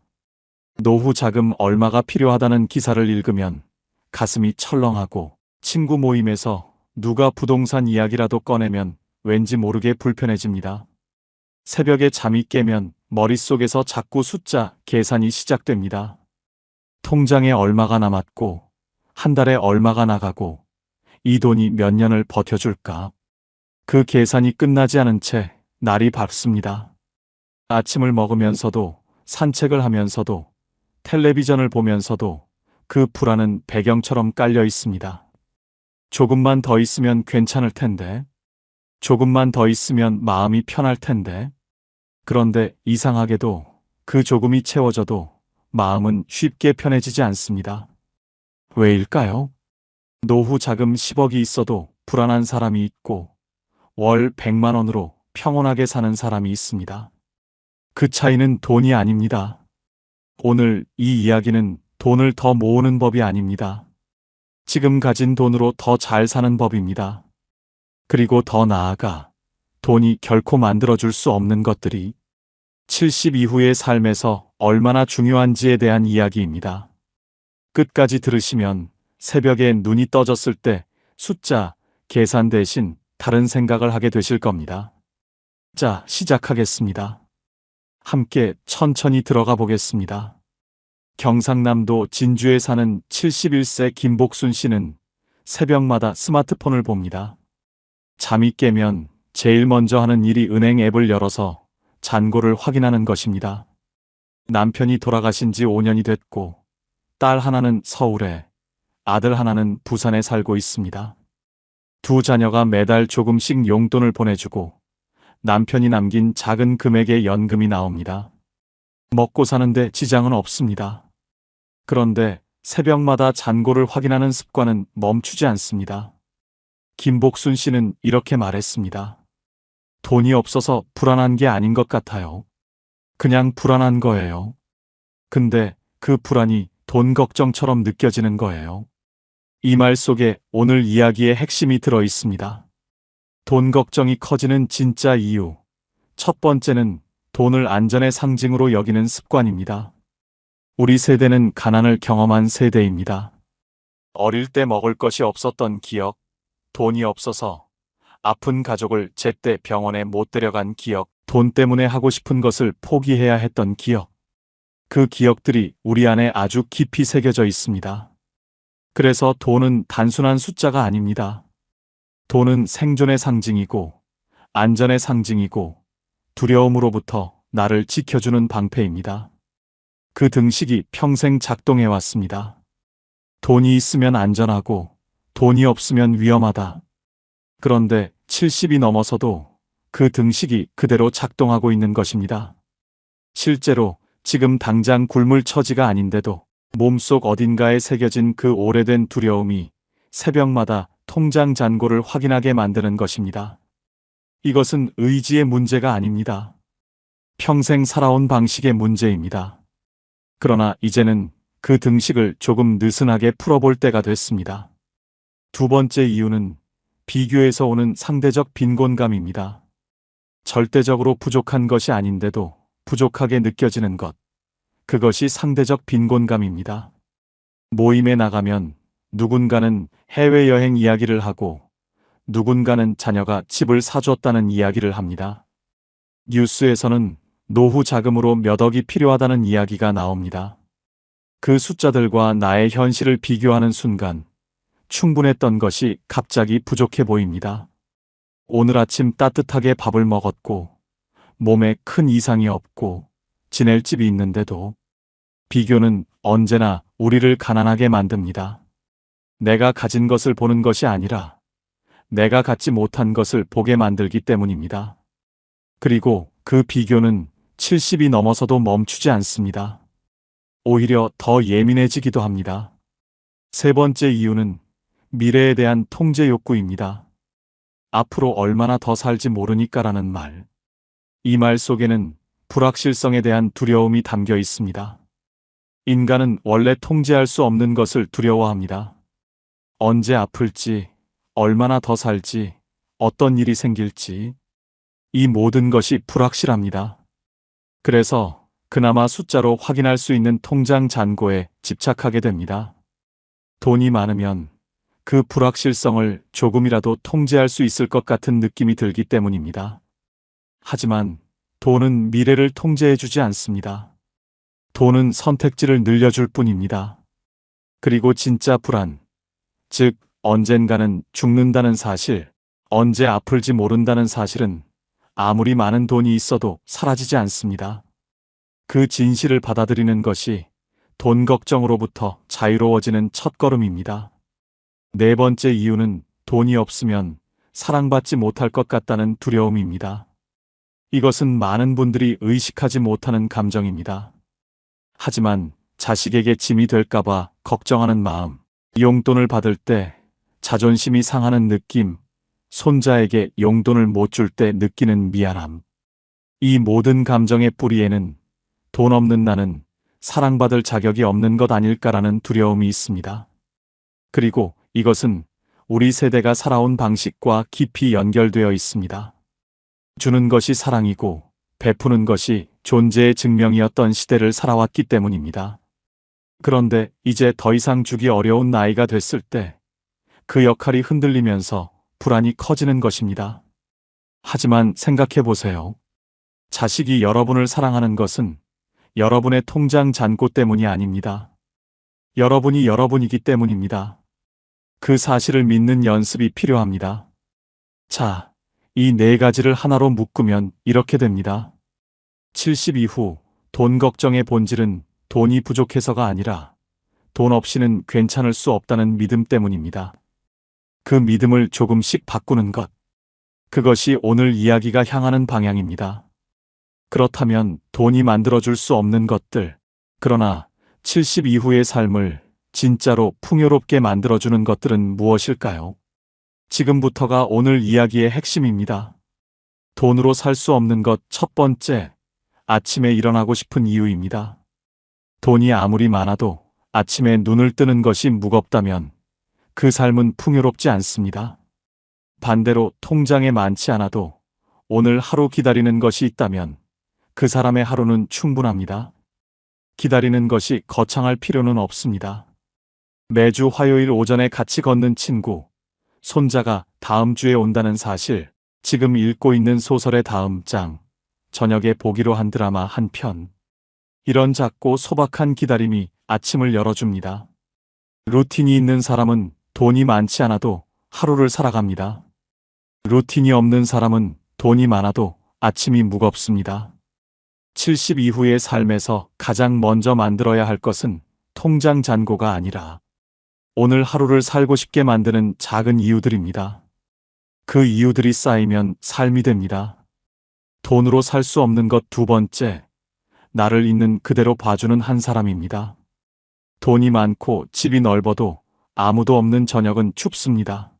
노후 자금 얼마가 필요하다는 기사를 읽으면 가슴이 철렁하고, 친구 모임에서 누가 부동산 이야기라도 꺼내면 왠지 모르게 불편해집니다. 새벽에 잠이 깨면 머릿속에서 자꾸 숫자 계산이 시작됩니다. 통장에 얼마가 남았고, 한 달에 얼마가 나가고, 이 돈이 몇 년을 버텨줄까? 그 계산이 끝나지 않은 채 날이 밝습니다. 아침을 먹으면서도, 산책을 하면서도, 텔레비전을 보면서도 그 불안은 배경처럼 깔려 있습니다. 조금만 더 있으면 괜찮을 텐데, 조금만 더 있으면 마음이 편할 텐데. 그런데 이상하게도 그 조금이 채워져도 마음은 쉽게 편해지지 않습니다. 왜일까요? 노후 자금 10억이 있어도 불안한 사람이 있고, 월 100만 원으로 평온하게 사는 사람이 있습니다. 그 차이는 돈이 아닙니다. 오늘 이 이야기는 돈을 더 모으는 법이 아닙니다. 지금 가진 돈으로 더 잘 사는 법입니다. 그리고 더 나아가 돈이 결코 만들어줄 수 없는 것들이 70 이후의 삶에서 얼마나 중요한지에 대한 이야기입니다. 끝까지 들으시면 새벽에 눈이 떠졌을 때 숫자, 계산 대신 다른 생각을 하게 되실 겁니다. 자, 시작하겠습니다. 함께 천천히 들어가 보겠습니다. 경상남도 진주에 사는 71세 김복순 씨는 새벽마다 스마트폰을 봅니다. 잠이 깨면 제일 먼저 하는 일이 은행 앱을 열어서 잔고를 확인하는 것입니다. 남편이 돌아가신 지 5년이 됐고 딸 하나는 서울에, 아들 하나는 부산에 살고 있습니다. 두 자녀가 매달 조금씩 용돈을 보내주고 남편이 남긴 작은 금액의 연금이 나옵니다. 먹고 사는데 지장은 없습니다. 그런데 새벽마다 잔고를 확인하는 습관은 멈추지 않습니다. 김복순 씨는 이렇게 말했습니다. 돈이 없어서 불안한 게 아닌 것 같아요. 그냥 불안한 거예요. 근데 그 불안이 돈 걱정처럼 느껴지는 거예요. 이 말 속에 오늘 이야기의 핵심이 들어 있습니다. 돈 걱정이 커지는 진짜 이유. 첫 번째는 돈을 안전의 상징으로 여기는 습관입니다. 우리 세대는 가난을 경험한 세대입니다. 어릴 때 먹을 것이 없었던 기억, 돈이 없어서 아픈 가족을 제때 병원에 못 데려간 기억, 돈 때문에 하고 싶은 것을 포기해야 했던 기억. 그 기억들이 우리 안에 아주 깊이 새겨져 있습니다. 그래서 돈은 단순한 숫자가 아닙니다. 돈은 생존의 상징이고, 안전의 상징이고, 두려움으로부터 나를 지켜주는 방패입니다. 그 등식이 평생 작동해 왔습니다. 돈이 있으면 안전하고, 돈이 없으면 위험하다. 그런데 70이 넘어서도 그 등식이 그대로 작동하고 있는 것입니다. 실제로 지금 당장 굶을 처지가 아닌데도 몸속 어딘가에 새겨진 그 오래된 두려움이 새벽마다 통장 잔고를 확인하게 만드는 것입니다. 이것은 의지의 문제가 아닙니다. 평생 살아온 방식의 문제입니다. 그러나 이제는 그 등식을 조금 느슨하게 풀어볼 때가 됐습니다. 두 번째 이유는 비교에서 오는 상대적 빈곤감입니다. 절대적으로 부족한 것이 아닌데도 부족하게 느껴지는 것. 그것이 상대적 빈곤감입니다. 모임에 나가면 누군가는 해외여행 이야기를 하고 누군가는 자녀가 집을 사줬다는 이야기를 합니다. 뉴스에서는 노후 자금으로 몇 억이 필요하다는 이야기가 나옵니다. 그 숫자들과 나의 현실을 비교하는 순간 충분했던 것이 갑자기 부족해 보입니다. 오늘 아침 따뜻하게 밥을 먹었고 몸에 큰 이상이 없고 지낼 집이 있는데도 비교는 언제나 우리를 가난하게 만듭니다. 내가 가진 것을 보는 것이 아니라 내가 갖지 못한 것을 보게 만들기 때문입니다. 그리고 그 비교는 70이 넘어서도 멈추지 않습니다. 오히려 더 예민해지기도 합니다. 세 번째 이유는 미래에 대한 통제 욕구입니다. 앞으로 얼마나 더 살지 모르니까라는 말. 이 말 속에는 불확실성에 대한 두려움이 담겨 있습니다. 인간은 원래 통제할 수 없는 것을 두려워합니다. 언제 아플지, 얼마나 더 살지, 어떤 일이 생길지, 이 모든 것이 불확실합니다. 그래서 그나마 숫자로 확인할 수 있는 통장 잔고에 집착하게 됩니다. 돈이 많으면 그 불확실성을 조금이라도 통제할 수 있을 것 같은 느낌이 들기 때문입니다. 하지만 돈은 미래를 통제해주지 않습니다. 돈은 선택지를 늘려줄 뿐입니다. 그리고 진짜 불안, 즉 언젠가는 죽는다는 사실, 언제 아플지 모른다는 사실은 아무리 많은 돈이 있어도 사라지지 않습니다. 그 진실을 받아들이는 것이 돈 걱정으로부터 자유로워지는 첫걸음입니다. 네 번째 이유는 돈이 없으면 사랑받지 못할 것 같다는 두려움입니다. 이것은 많은 분들이 의식하지 못하는 감정입니다. 하지만 자식에게 짐이 될까봐 걱정하는 마음, 용돈을 받을 때 자존심이 상하는 느낌, 손자에게 용돈을 못 줄 때 느끼는 미안함. 이 모든 감정의 뿌리에는 돈 없는 나는 사랑받을 자격이 없는 것 아닐까라는 두려움이 있습니다. 그리고 이것은 우리 세대가 살아온 방식과 깊이 연결되어 있습니다. 주는 것이 사랑이고 베푸는 것이 존재의 증명이었던 시대를 살아왔기 때문입니다. 그런데 이제 더 이상 주기 어려운 나이가 됐을 때 그 역할이 흔들리면서 불안이 커지는 것입니다. 하지만 생각해 보세요. 자식이 여러분을 사랑하는 것은 여러분의 통장 잔고 때문이 아닙니다. 여러분이 여러분이기 때문입니다. 그 사실을 믿는 연습이 필요합니다. 자, 이 네 가지를 하나로 묶으면 이렇게 됩니다. 70 이후 돈 걱정의 본질은 돈이 부족해서가 아니라 돈 없이는 괜찮을 수 없다는 믿음 때문입니다. 그 믿음을 조금씩 바꾸는 것. 그것이 오늘 이야기가 향하는 방향입니다. 그렇다면 돈이 만들어줄 수 없는 것들, 그러나 70 이후의 삶을 진짜로 풍요롭게 만들어주는 것들은 무엇일까요? 지금부터가 오늘 이야기의 핵심입니다. 돈으로 살 수 없는 것 첫 번째, 아침에 일어나고 싶은 이유입니다. 돈이 아무리 많아도 아침에 눈을 뜨는 것이 무겁다면 그 삶은 풍요롭지 않습니다. 반대로 통장에 많지 않아도 오늘 하루 기다리는 것이 있다면 그 사람의 하루는 충분합니다. 기다리는 것이 거창할 필요는 없습니다. 매주 화요일 오전에 같이 걷는 친구, 손자가 다음 주에 온다는 사실, 지금 읽고 있는 소설의 다음 장, 저녁에 보기로 한 드라마 한 편. 이런 작고 소박한 기다림이 아침을 열어줍니다. 루틴이 있는 사람은 돈이 많지 않아도 하루를 살아갑니다. 루틴이 없는 사람은 돈이 많아도 아침이 무겁습니다. 70 이후의 삶에서 가장 먼저 만들어야 할 것은 통장 잔고가 아니라 오늘 하루를 살고 싶게 만드는 작은 이유들입니다. 그 이유들이 쌓이면 삶이 됩니다. 돈으로 살 수 없는 것 두 번째, 나를 있는 그대로 봐주는 한 사람입니다. 돈이 많고 집이 넓어도 아무도 없는 저녁은 춥습니다.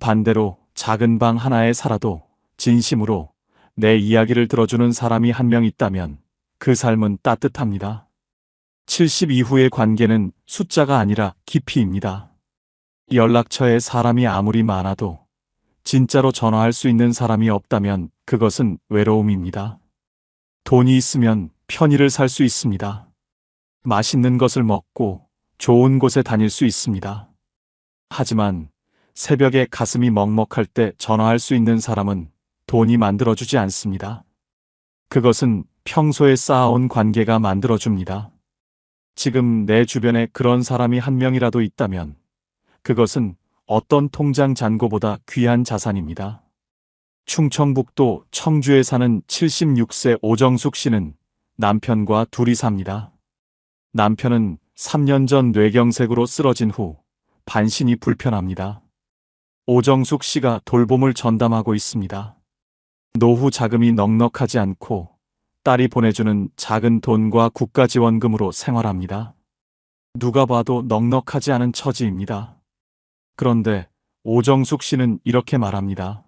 반대로 작은 방 하나에 살아도 진심으로 내 이야기를 들어주는 사람이 한 명 있다면 그 삶은 따뜻합니다. 70 이후의 관계는 숫자가 아니라 깊이입니다. 연락처에 사람이 아무리 많아도 진짜로 전화할 수 있는 사람이 없다면 그것은 외로움입니다. 돈이 있으면 편의를 살 수 있습니다. 맛있는 것을 먹고 좋은 곳에 다닐 수 있습니다. 하지만 새벽에 가슴이 먹먹할 때 전화할 수 있는 사람은 돈이 만들어주지 않습니다. 그것은 평소에 쌓아온 관계가 만들어줍니다. 지금 내 주변에 그런 사람이 한 명이라도 있다면 그것은 어떤 통장 잔고보다 귀한 자산입니다. 충청북도 청주에 사는 76세 오정숙 씨는 남편과 둘이 삽니다. 남편은 3년 전 뇌경색으로 쓰러진 후 반신이 불편합니다. 오정숙 씨가 돌봄을 전담하고 있습니다. 노후 자금이 넉넉하지 않고 딸이 보내주는 작은 돈과 국가지원금으로 생활합니다. 누가 봐도 넉넉하지 않은 처지입니다. 그런데 오정숙 씨는 이렇게 말합니다.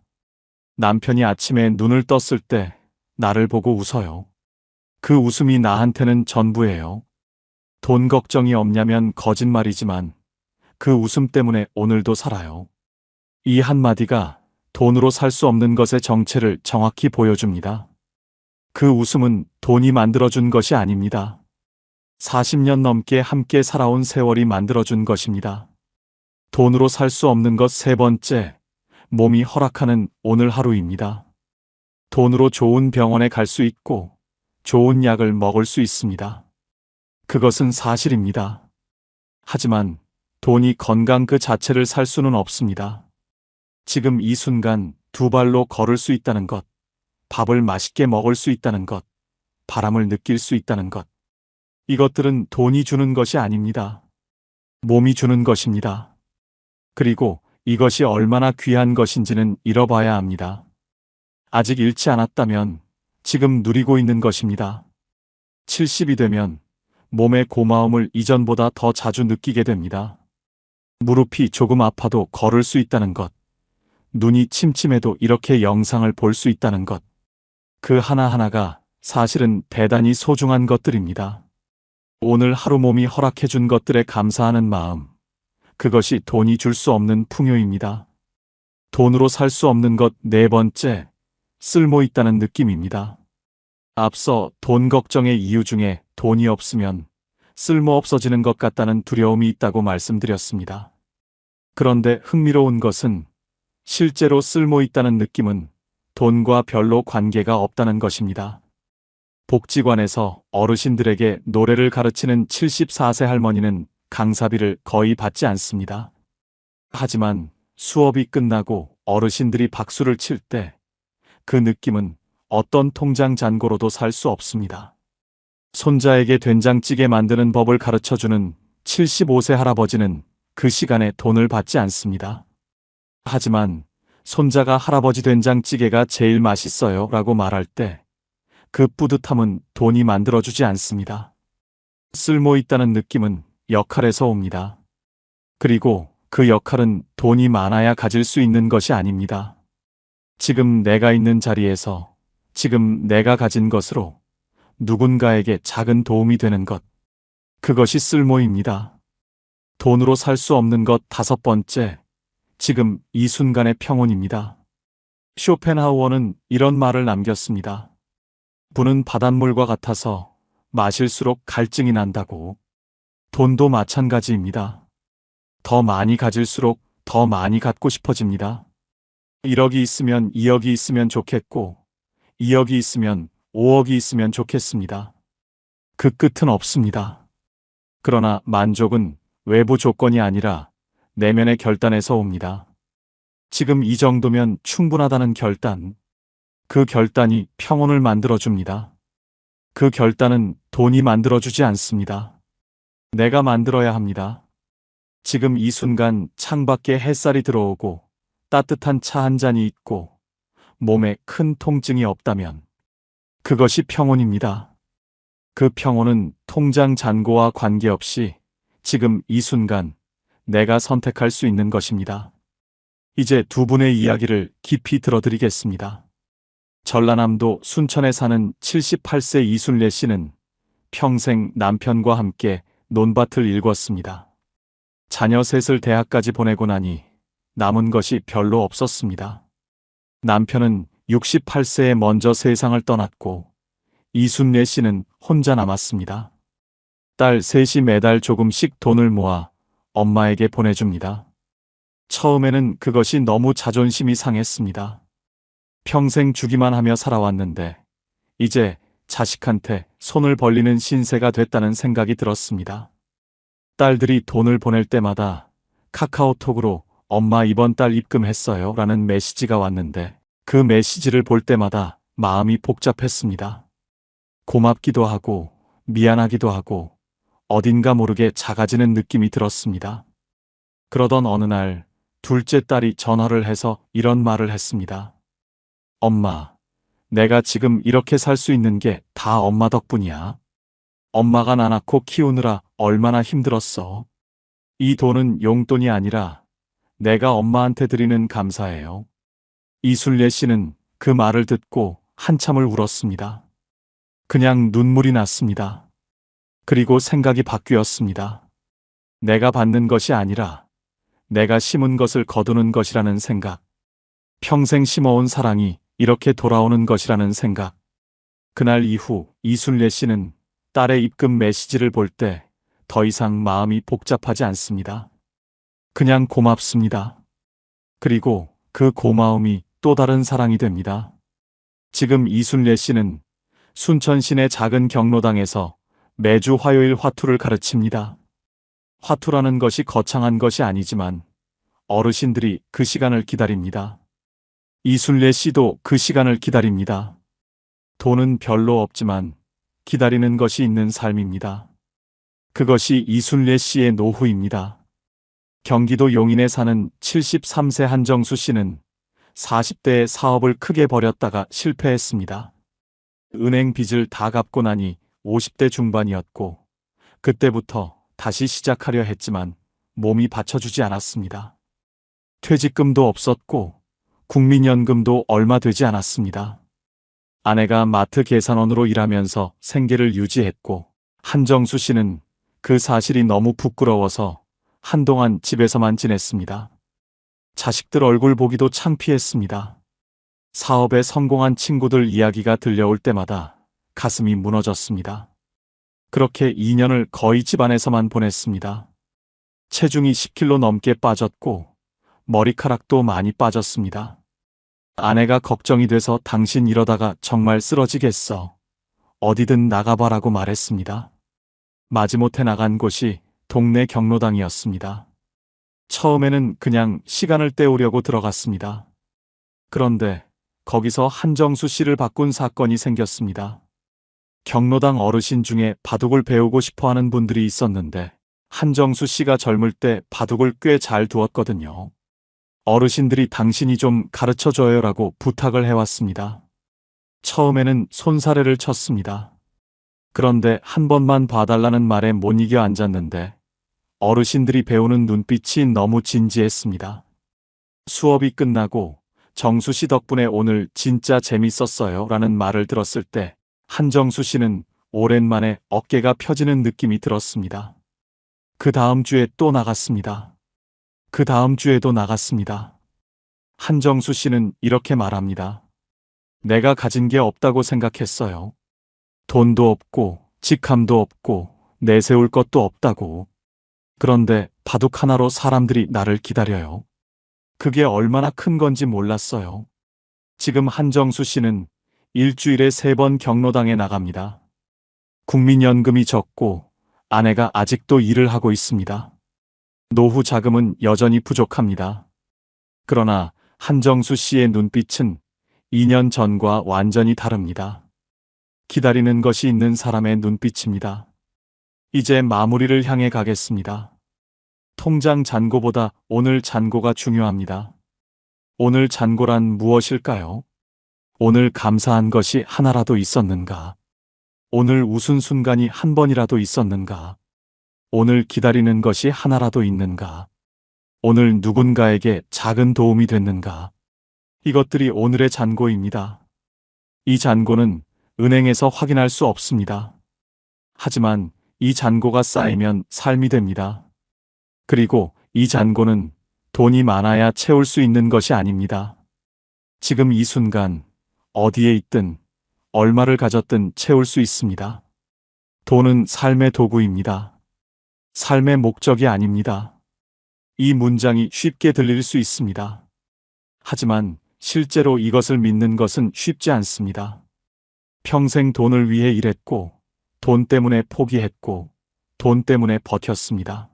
남편이 아침에 눈을 떴을 때 나를 보고 웃어요. 그 웃음이 나한테는 전부예요. 돈 걱정이 없냐면 거짓말이지만 그 웃음 때문에 오늘도 살아요. 이 한마디가 돈으로 살 수 없는 것의 정체를 정확히 보여줍니다. 그 웃음은 돈이 만들어준 것이 아닙니다. 40년 넘게 함께 살아온 세월이 만들어준 것입니다. 돈으로 살 수 없는 것 세 번째, 몸이 허락하는 오늘 하루입니다. 돈으로 좋은 병원에 갈 수 있고 좋은 약을 먹을 수 있습니다. 그것은 사실입니다. 하지만 돈이 건강 그 자체를 살 수는 없습니다. 지금 이 순간 두 발로 걸을 수 있다는 것, 밥을 맛있게 먹을 수 있다는 것, 바람을 느낄 수 있다는 것. 이것들은 돈이 주는 것이 아닙니다. 몸이 주는 것입니다. 그리고 이것이 얼마나 귀한 것인지는 잃어봐야 합니다. 아직 잃지 않았다면 지금 누리고 있는 것입니다. 70이 되면 몸의 고마움을 이전보다 더 자주 느끼게 됩니다. 무릎이 조금 아파도 걸을 수 있다는 것, 눈이 침침해도 이렇게 영상을 볼 수 있다는 것, 그 하나하나가 사실은 대단히 소중한 것들입니다. 오늘 하루 몸이 허락해준 것들에 감사하는 마음, 그것이 돈이 줄 수 없는 풍요입니다. 돈으로 살 수 없는 것 네 번째, 쓸모 있다는 느낌입니다. 앞서 돈 걱정의 이유 중에 돈이 없으면 쓸모 없어지는 것 같다는 두려움이 있다고 말씀드렸습니다. 그런데 흥미로운 것은 실제로 쓸모 있다는 느낌은 돈과 별로 관계가 없다는 것입니다. 복지관에서 어르신들에게 노래를 가르치는 74세 할머니는 강사비를 거의 받지 않습니다. 하지만 수업이 끝나고 어르신들이 박수를 칠 때 그 느낌은 어떤 통장 잔고로도 살 수 없습니다. 손자에게 된장찌개 만드는 법을 가르쳐주는 75세 할아버지는 그 시간에 돈을 받지 않습니다. 하지만 손자가 할아버지 된장찌개가 제일 맛있어요 라고 말할 때 그 뿌듯함은 돈이 만들어주지 않습니다. 쓸모 있다는 느낌은 역할에서 옵니다. 그리고 그 역할은 돈이 많아야 가질 수 있는 것이 아닙니다. 지금 내가 있는 자리에서 지금 내가 가진 것으로 누군가에게 작은 도움이 되는 것. 그것이 쓸모입니다. 돈으로 살 수 없는 것 5번째. 지금 이 순간의 평온입니다. 쇼펜하우어는 이런 말을 남겼습니다. 부는 바닷물과 같아서 마실수록 갈증이 난다고. 돈도 마찬가지입니다. 더 많이 가질수록 더 많이 갖고 싶어집니다. 1억이 있으면 2억이 있으면 좋겠고 2억이 있으면 5억이 있으면 좋겠습니다. 그 끝은 없습니다. 그러나 만족은 외부 조건이 아니라 내면의 결단에서 옵니다. 지금 이 정도면 충분하다는 결단. 그 결단이 평온을 만들어줍니다. 그 결단은 돈이 만들어주지 않습니다. 내가 만들어야 합니다. 지금 이 순간 창밖에 햇살이 들어오고 따뜻한 차 한 잔이 있고 몸에 큰 통증이 없다면 그것이 평온입니다. 그 평온은 통장 잔고와 관계없이 지금 이 순간 내가 선택할 수 있는 것입니다. 이제 두 분의 이야기를 깊이 들어드리겠습니다. 전라남도 순천에 사는 78세 이순례 씨는 평생 남편과 함께 논밭을 일궜습니다. 자녀 셋을 대학까지 보내고 나니 남은 것이 별로 없었습니다. 남편은 68세에 먼저 세상을 떠났고 이순례 씨는 혼자 남았습니다. 딸 셋이 매달 조금씩 돈을 모아 엄마에게 보내줍니다. 처음에는 그것이 너무 자존심이 상했습니다. 평생 주기만 하며 살아왔는데 이제 자식한테 손을 벌리는 신세가 됐다는 생각이 들었습니다. 딸들이 돈을 보낼 때마다 카카오톡으로 엄마 이번 달 입금했어요 라는 메시지가 왔는데 그 메시지를 볼 때마다 마음이 복잡했습니다. 고맙기도 하고 미안하기도 하고 어딘가 모르게 작아지는 느낌이 들었습니다. 그러던 어느 날 둘째 딸이 전화를 해서 이런 말을 했습니다. 엄마, 내가 지금 이렇게 살 수 있는 게 다 엄마 덕분이야. 엄마가 나 낳고 키우느라 얼마나 힘들었어. 이 돈은 용돈이 아니라 내가 엄마한테 드리는 감사예요. 이순례 씨는 그 말을 듣고 한참을 울었습니다. 그냥 눈물이 났습니다. 그리고 생각이 바뀌었습니다. 내가 받는 것이 아니라 내가 심은 것을 거두는 것이라는 생각. 평생 심어온 사랑이 이렇게 돌아오는 것이라는 생각. 그날 이후 이순례 씨는 딸의 입금 메시지를 볼 때 더 이상 마음이 복잡하지 않습니다. 그냥 고맙습니다. 그리고 그 고마움이 또 다른 사랑이 됩니다. 지금 이순례 씨는 순천 시내 작은 경로당에서 매주 화요일 화투를 가르칩니다. 화투라는 것이 거창한 것이 아니지만 어르신들이 그 시간을 기다립니다. 이순례 씨도 그 시간을 기다립니다. 돈은 별로 없지만 기다리는 것이 있는 삶입니다. 그것이 이순례 씨의 노후입니다. 경기도 용인에 사는 73세 한정수 씨는 40대에 사업을 크게 벌였다가 실패했습니다. 은행 빚을 다 갚고 나니 50대 중반이었고 그때부터 다시 시작하려 했지만 몸이 받쳐주지 않았습니다. 퇴직금도 없었고 국민연금도 얼마 되지 않았습니다. 아내가 마트 계산원으로 일하면서 생계를 유지했고 한정수 씨는 그 사실이 너무 부끄러워서 한동안 집에서만 지냈습니다. 자식들 얼굴 보기도 창피했습니다. 사업에 성공한 친구들 이야기가 들려올 때마다 가슴이 무너졌습니다. 그렇게 2년을 거의 집안에서만 보냈습니다. 체중이 10kg 넘게 빠졌고 머리카락도 많이 빠졌습니다. 아내가 걱정이 돼서 당신 이러다가 정말 쓰러지겠어. 어디든 나가봐라고 말했습니다. 마지못해 나간 곳이 동네 경로당이었습니다. 처음에는 그냥 시간을 때우려고 들어갔습니다. 그런데 거기서 한정수 씨를 바꾼 사건이 생겼습니다. 경로당 어르신 중에 바둑을 배우고 싶어 하는 분들이 있었는데 한정수 씨가 젊을 때 바둑을 꽤 잘 두었거든요. 어르신들이 당신이 좀 가르쳐줘요라고 부탁을 해왔습니다. 처음에는 손사래를 쳤습니다. 그런데 한 번만 봐달라는 말에 못 이겨 앉았는데 어르신들이 배우는 눈빛이 너무 진지했습니다. 수업이 끝나고 정수 씨 덕분에 오늘 진짜 재밌었어요 라는 말을 들었을 때 한정수 씨는 오랜만에 어깨가 펴지는 느낌이 들었습니다. 그 다음 주에 또 나갔습니다. 그 다음 주에도 나갔습니다. 한정수 씨는 이렇게 말합니다. 내가 가진 게 없다고 생각했어요. 돈도 없고 직함도 없고 내세울 것도 없다고. 그런데 바둑 하나로 사람들이 나를 기다려요. 그게 얼마나 큰 건지 몰랐어요. 지금 한정수 씨는 일주일에 3번 경로당에 나갑니다. 국민연금이 적고 아내가 아직도 일을 하고 있습니다. 노후 자금은 여전히 부족합니다. 그러나 한정수 씨의 눈빛은 2년 전과 완전히 다릅니다. 기다리는 것이 있는 사람의 눈빛입니다. 이제 마무리를 향해 가겠습니다. 통장 잔고보다 오늘 잔고가 중요합니다. 오늘 잔고란 무엇일까요? 오늘 감사한 것이 하나라도 있었는가? 오늘 웃은 순간이 한 번이라도 있었는가? 오늘 기다리는 것이 하나라도 있는가? 오늘 누군가에게 작은 도움이 됐는가? 이것들이 오늘의 잔고입니다. 이 잔고는 은행에서 확인할 수 없습니다. 하지만 이 잔고가 쌓이면 삶이 됩니다. 그리고 이 잔고는 돈이 많아야 채울 수 있는 것이 아닙니다. 지금 이 순간 어디에 있든 얼마를 가졌든 채울 수 있습니다. 돈은 삶의 도구입니다. 삶의 목적이 아닙니다. 이 문장이 쉽게 들릴 수 있습니다. 하지만 실제로 이것을 믿는 것은 쉽지 않습니다. 평생 돈을 위해 일했고, 돈 때문에 포기했고, 돈 때문에 버텼습니다.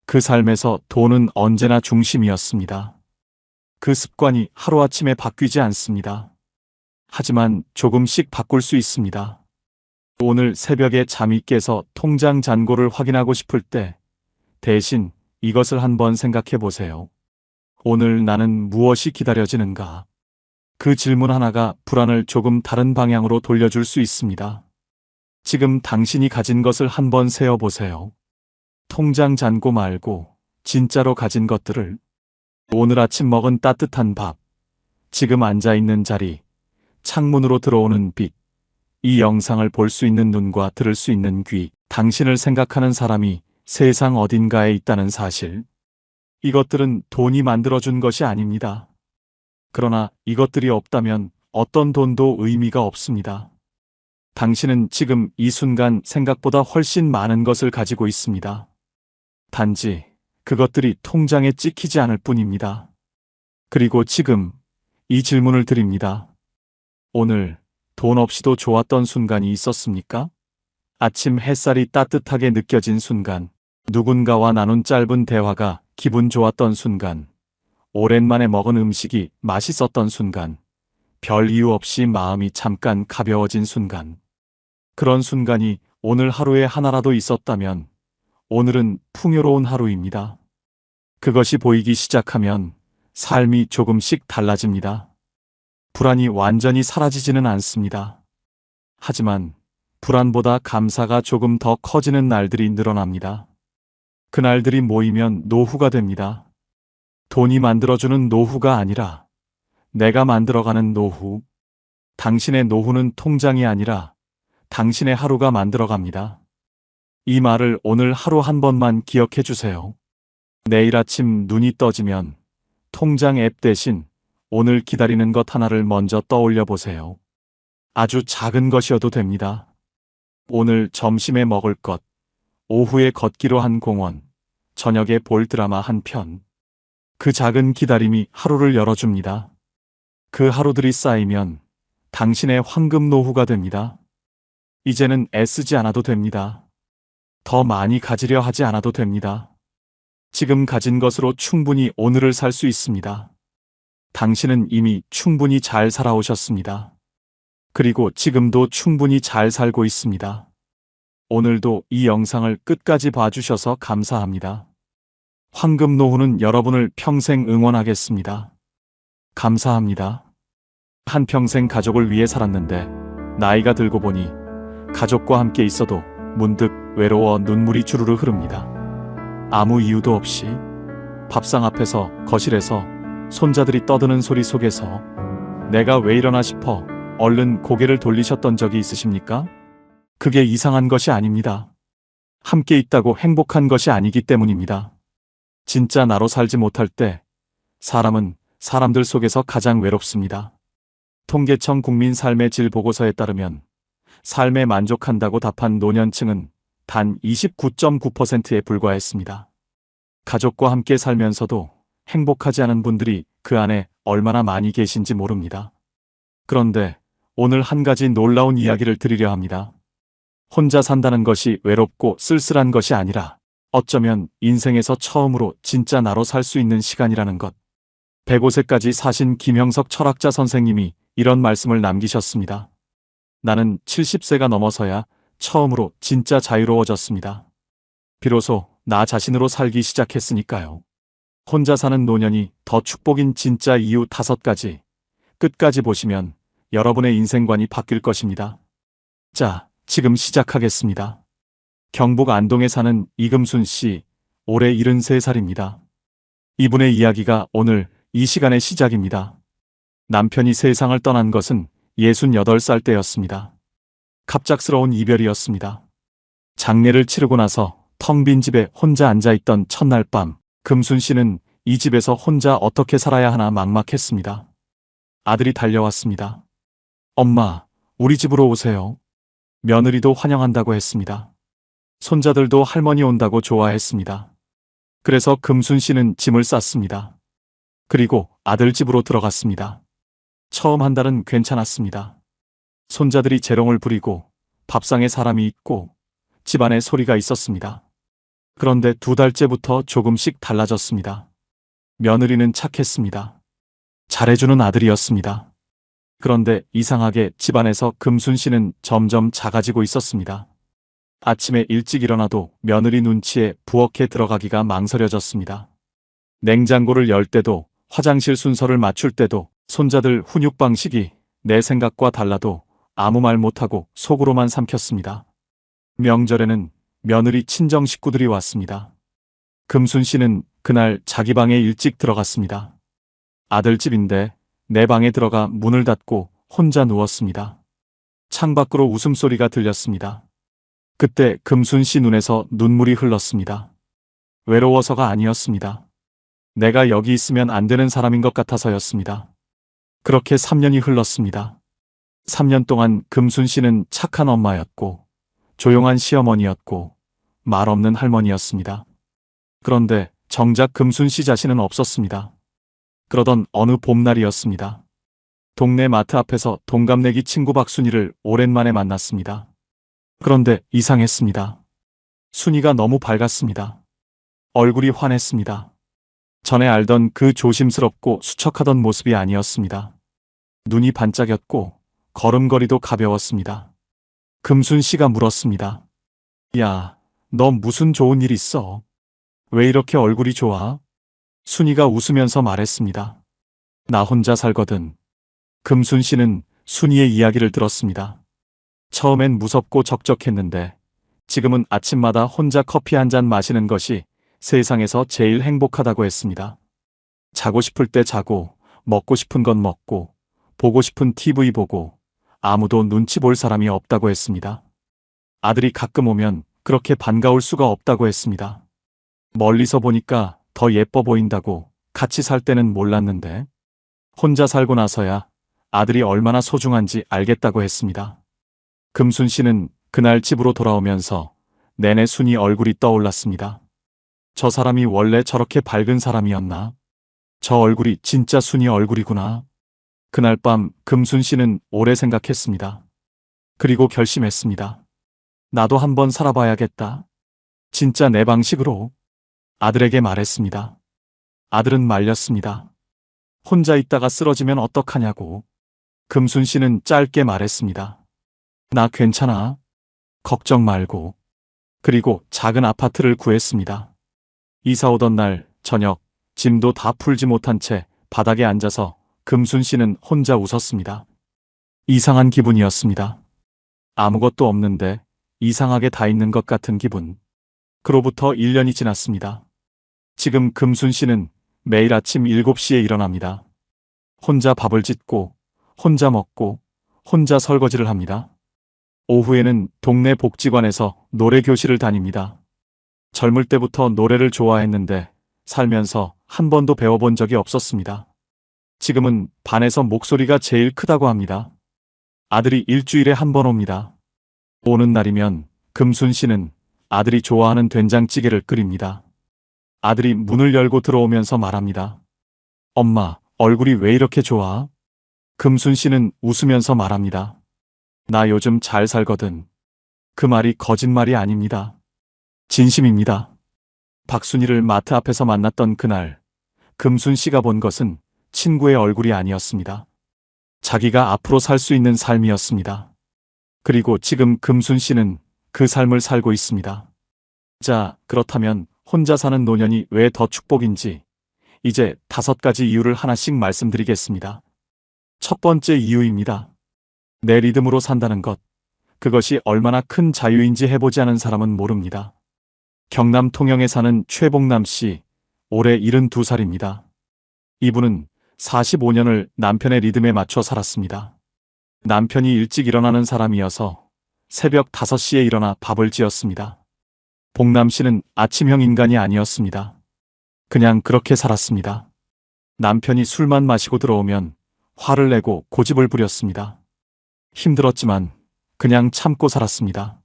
그 삶에서 돈은 언제나 중심이었습니다. 그 습관이 하루아침에 바뀌지 않습니다. 하지만 조금씩 바꿀 수 있습니다. 오늘 새벽에 잠이 깨서 통장 잔고를 확인하고 싶을 때 대신 이것을 한번 생각해 보세요. 오늘 나는 무엇이 기다려지는가? 그 질문 하나가 불안을 조금 다른 방향으로 돌려줄 수 있습니다. 지금 당신이 가진 것을 한번 세어보세요. 통장 잔고 말고 진짜로 가진 것들을. 오늘 아침 먹은 따뜻한 밥, 지금 앉아있는 자리, 창문으로 들어오는 빛, 이 영상을 볼 수 있는 눈과 들을 수 있는 귀, 당신을 생각하는 사람이 세상 어딘가에 있다는 사실. 이것들은 돈이 만들어준 것이 아닙니다. 그러나 이것들이 없다면 어떤 돈도 의미가 없습니다. 당신은 지금 이 순간 생각보다 훨씬 많은 것을 가지고 있습니다. 단지 그것들이 통장에 찍히지 않을 뿐입니다. 그리고 지금 이 질문을 드립니다. 오늘 돈 없이도 좋았던 순간이 있었습니까? 아침 햇살이 따뜻하게 느껴진 순간, 누군가와 나눈 짧은 대화가 기분 좋았던 순간, 오랜만에 먹은 음식이 맛있었던 순간, 별 이유 없이 마음이 잠깐 가벼워진 순간. 그런 순간이 오늘 하루에 하나라도 있었다면 오늘은 풍요로운 하루입니다. 그것이 보이기 시작하면 삶이 조금씩 달라집니다. 불안이 완전히 사라지지는 않습니다. 하지만 불안보다 감사가 조금 더 커지는 날들이 늘어납니다. 그 날들이 모이면 노후가 됩니다. 돈이 만들어주는 노후가 아니라 내가 만들어가는 노후. 당신의 노후는 통장이 아니라 당신의 하루가 만들어갑니다. 이 말을 오늘 하루 한 번만 기억해 주세요. 내일 아침 눈이 떠지면 통장 앱 대신 오늘 기다리는 것 하나를 먼저 떠올려 보세요. 아주 작은 것이어도 됩니다. 오늘 점심에 먹을 것, 오후에 걷기로 한 공원, 저녁에 볼 드라마 한 편. 그 작은 기다림이 하루를 열어줍니다. 그 하루들이 쌓이면 당신의 황금 노후가 됩니다. 이제는 애쓰지 않아도 됩니다. 더 많이 가지려 하지 않아도 됩니다. 지금 가진 것으로 충분히 오늘을 살 수 있습니다. 당신은 이미 충분히 잘 살아오셨습니다. 그리고 지금도 충분히 잘 살고 있습니다. 오늘도 이 영상을 끝까지 봐주셔서 감사합니다. 황금 노후는 여러분을 평생 응원하겠습니다. 감사합니다. 한평생 가족을 위해 살았는데 나이가 들고 보니 가족과 함께 있어도 문득 외로워 눈물이 주르르 흐릅니다. 아무 이유도 없이 밥상 앞에서, 거실에서, 손자들이 떠드는 소리 속에서 내가 왜 이러나 싶어 얼른 고개를 돌리셨던 적이 있으십니까? 그게 이상한 것이 아닙니다. 함께 있다고 행복한 것이 아니기 때문입니다. 진짜 나로 살지 못할 때 사람은 사람들 속에서 가장 외롭습니다. 통계청 국민 삶의 질 보고서에 따르면 삶에 만족한다고 답한 노년층은 단 29.9%에 불과했습니다. 가족과 함께 살면서도 행복하지 않은 분들이 그 안에 얼마나 많이 계신지 모릅니다. 그런데 오늘 한 가지 놀라운 이야기를 드리려 합니다. 혼자 산다는 것이 외롭고 쓸쓸한 것이 아니라 어쩌면 인생에서 처음으로 진짜 나로 살 수 있는 시간이라는 것. 105세까지 사신 김형석 철학자 선생님이 이런 말씀을 남기셨습니다. 나는 70세가 넘어서야 처음으로 진짜 자유로워졌습니다. 비로소 나 자신으로 살기 시작했으니까요. 혼자 사는 노년이 더 축복인 진짜 이유 5가지. 끝까지 보시면 여러분의 인생관이 바뀔 것입니다. 자, 지금 시작하겠습니다. 경북 안동에 사는 이금순 씨, 올해 73살입니다. 이분의 이야기가 오늘 이 시간의 시작입니다. 남편이 세상을 떠난 것은 68살 때였습니다. 갑작스러운 이별이었습니다. 장례를 치르고 나서 텅 빈 집에 혼자 앉아있던 첫날 밤, 금순 씨는 이 집에서 혼자 어떻게 살아야 하나 막막했습니다. 아들이 달려왔습니다. 엄마, 우리 집으로 오세요. 며느리도 환영한다고 했습니다. 손자들도 할머니 온다고 좋아했습니다. 그래서 금순 씨는 짐을 쌌습니다. 그리고 아들 집으로 들어갔습니다. 처음 한 달은 괜찮았습니다. 손자들이 재롱을 부리고 밥상에 사람이 있고 집안에 소리가 있었습니다. 그런데 2달째부터 조금씩 달라졌습니다. 며느리는 착했습니다. 잘해주는 아들이었습니다. 그런데 이상하게 집안에서 금순 씨는 점점 작아지고 있었습니다. 아침에 일찍 일어나도 며느리 눈치에 부엌에 들어가기가 망설여졌습니다. 냉장고를 열 때도, 화장실 순서를 맞출 때도, 손자들 훈육 방식이 내 생각과 달라도 아무 말 못하고 속으로만 삼켰습니다. 명절에는 며느리 친정 식구들이 왔습니다. 금순 씨는 그날 자기 방에 일찍 들어갔습니다. 아들 집인데 내 방에 들어가 문을 닫고 혼자 누웠습니다. 창밖으로 웃음소리가 들렸습니다. 그때 금순 씨 눈에서 눈물이 흘렀습니다. 외로워서가 아니었습니다. 내가 여기 있으면 안 되는 사람인 것 같아서였습니다. 그렇게 3년이 흘렀습니다. 3년 동안 금순 씨는 착한 엄마였고 조용한 시어머니였고 말 없는 할머니였습니다. 그런데 정작 금순 씨 자신은 없었습니다. 그러던 어느 봄날이었습니다. 동네 마트 앞에서 동갑내기 친구 박순이를 오랜만에 만났습니다. 그런데 이상했습니다. 순이가 너무 밝았습니다. 얼굴이 환했습니다. 전에 알던 그 조심스럽고 수척하던 모습이 아니었습니다. 눈이 반짝였고 걸음걸이도 가벼웠습니다. 금순 씨가 물었습니다. 야, 너 무슨 좋은 일 있어? 왜 이렇게 얼굴이 좋아? 순이가 웃으면서 말했습니다. 나 혼자 살거든. 금순 씨는 순이의 이야기를 들었습니다. 처음엔 무섭고 적적했는데 지금은 아침마다 혼자 커피 한 잔 마시는 것이 세상에서 제일 행복하다고 했습니다. 자고 싶을 때 자고, 먹고 싶은 건 먹고, 보고 싶은 TV 보고, 아무도 눈치 볼 사람이 없다고 했습니다. 아들이 가끔 오면 그렇게 반가울 수가 없다고 했습니다. 멀리서 보니까 더 예뻐 보인다고 같이 살 때는 몰랐는데 혼자 살고 나서야 아들이 얼마나 소중한지 알겠다고 했습니다. 금순 씨는 그날 집으로 돌아오면서 내내 순이 얼굴이 떠올랐습니다. 저 사람이 원래 저렇게 밝은 사람이었나? 저 얼굴이 진짜 순이 얼굴이구나. 그날 밤 금순 씨는 오래 생각했습니다. 그리고 결심했습니다. 나도 한번 살아봐야겠다. 진짜 내 방식으로. 아들에게 말했습니다. 아들은 말렸습니다. 혼자 있다가 쓰러지면 어떡하냐고. 금순 씨는 짧게 말했습니다. 나 괜찮아. 걱정 말고. 그리고 작은 아파트를 구했습니다. 이사 오던 날 저녁 짐도 다 풀지 못한 채 바닥에 앉아서 금순 씨는 혼자 웃었습니다. 이상한 기분이었습니다. 아무것도 없는데 이상하게 다 있는 것 같은 기분. 그로부터 1년이 지났습니다. 지금 금순 씨는 매일 아침 7시에 일어납니다. 혼자 밥을 짓고, 혼자 먹고, 혼자 설거지를 합니다. 오후에는 동네 복지관에서 노래 교실을 다닙니다. 젊을 때부터 노래를 좋아했는데 살면서 한 번도 배워본 적이 없었습니다. 지금은 반에서 목소리가 제일 크다고 합니다. 아들이 일주일에 한 번 옵니다. 오는 날이면 금순 씨는 아들이 좋아하는 된장찌개를 끓입니다. 아들이 문을 열고 들어오면서 말합니다. 엄마, 얼굴이 왜 이렇게 좋아? 금순 씨는 웃으면서 말합니다. 나 요즘 잘 살거든. 그 말이 거짓말이 아닙니다. 진심입니다. 박순이를 마트 앞에서 만났던 그날, 금순 씨가 본 것은 친구의 얼굴이 아니었습니다. 자기가 앞으로 살 수 있는 삶이었습니다. 그리고 지금 금순 씨는 그 삶을 살고 있습니다. 자, 그렇다면 혼자 사는 노년이 왜 더 축복인지 이제 5가지 이유를 하나씩 말씀드리겠습니다. 첫 번째 이유입니다. 내 리듬으로 산다는 것. 그것이 얼마나 큰 자유인지 해보지 않은 사람은 모릅니다. 경남 통영에 사는 최봉남 씨, 올해 72살입니다. 이분은 45년을 남편의 리듬에 맞춰 살았습니다. 남편이 일찍 일어나는 사람이어서 새벽 5시에 일어나 밥을 지었습니다. 봉남 씨는 아침형 인간이 아니었습니다. 그냥 그렇게 살았습니다. 남편이 술만 마시고 들어오면 화를 내고 고집을 부렸습니다. 힘들었지만 그냥 참고 살았습니다.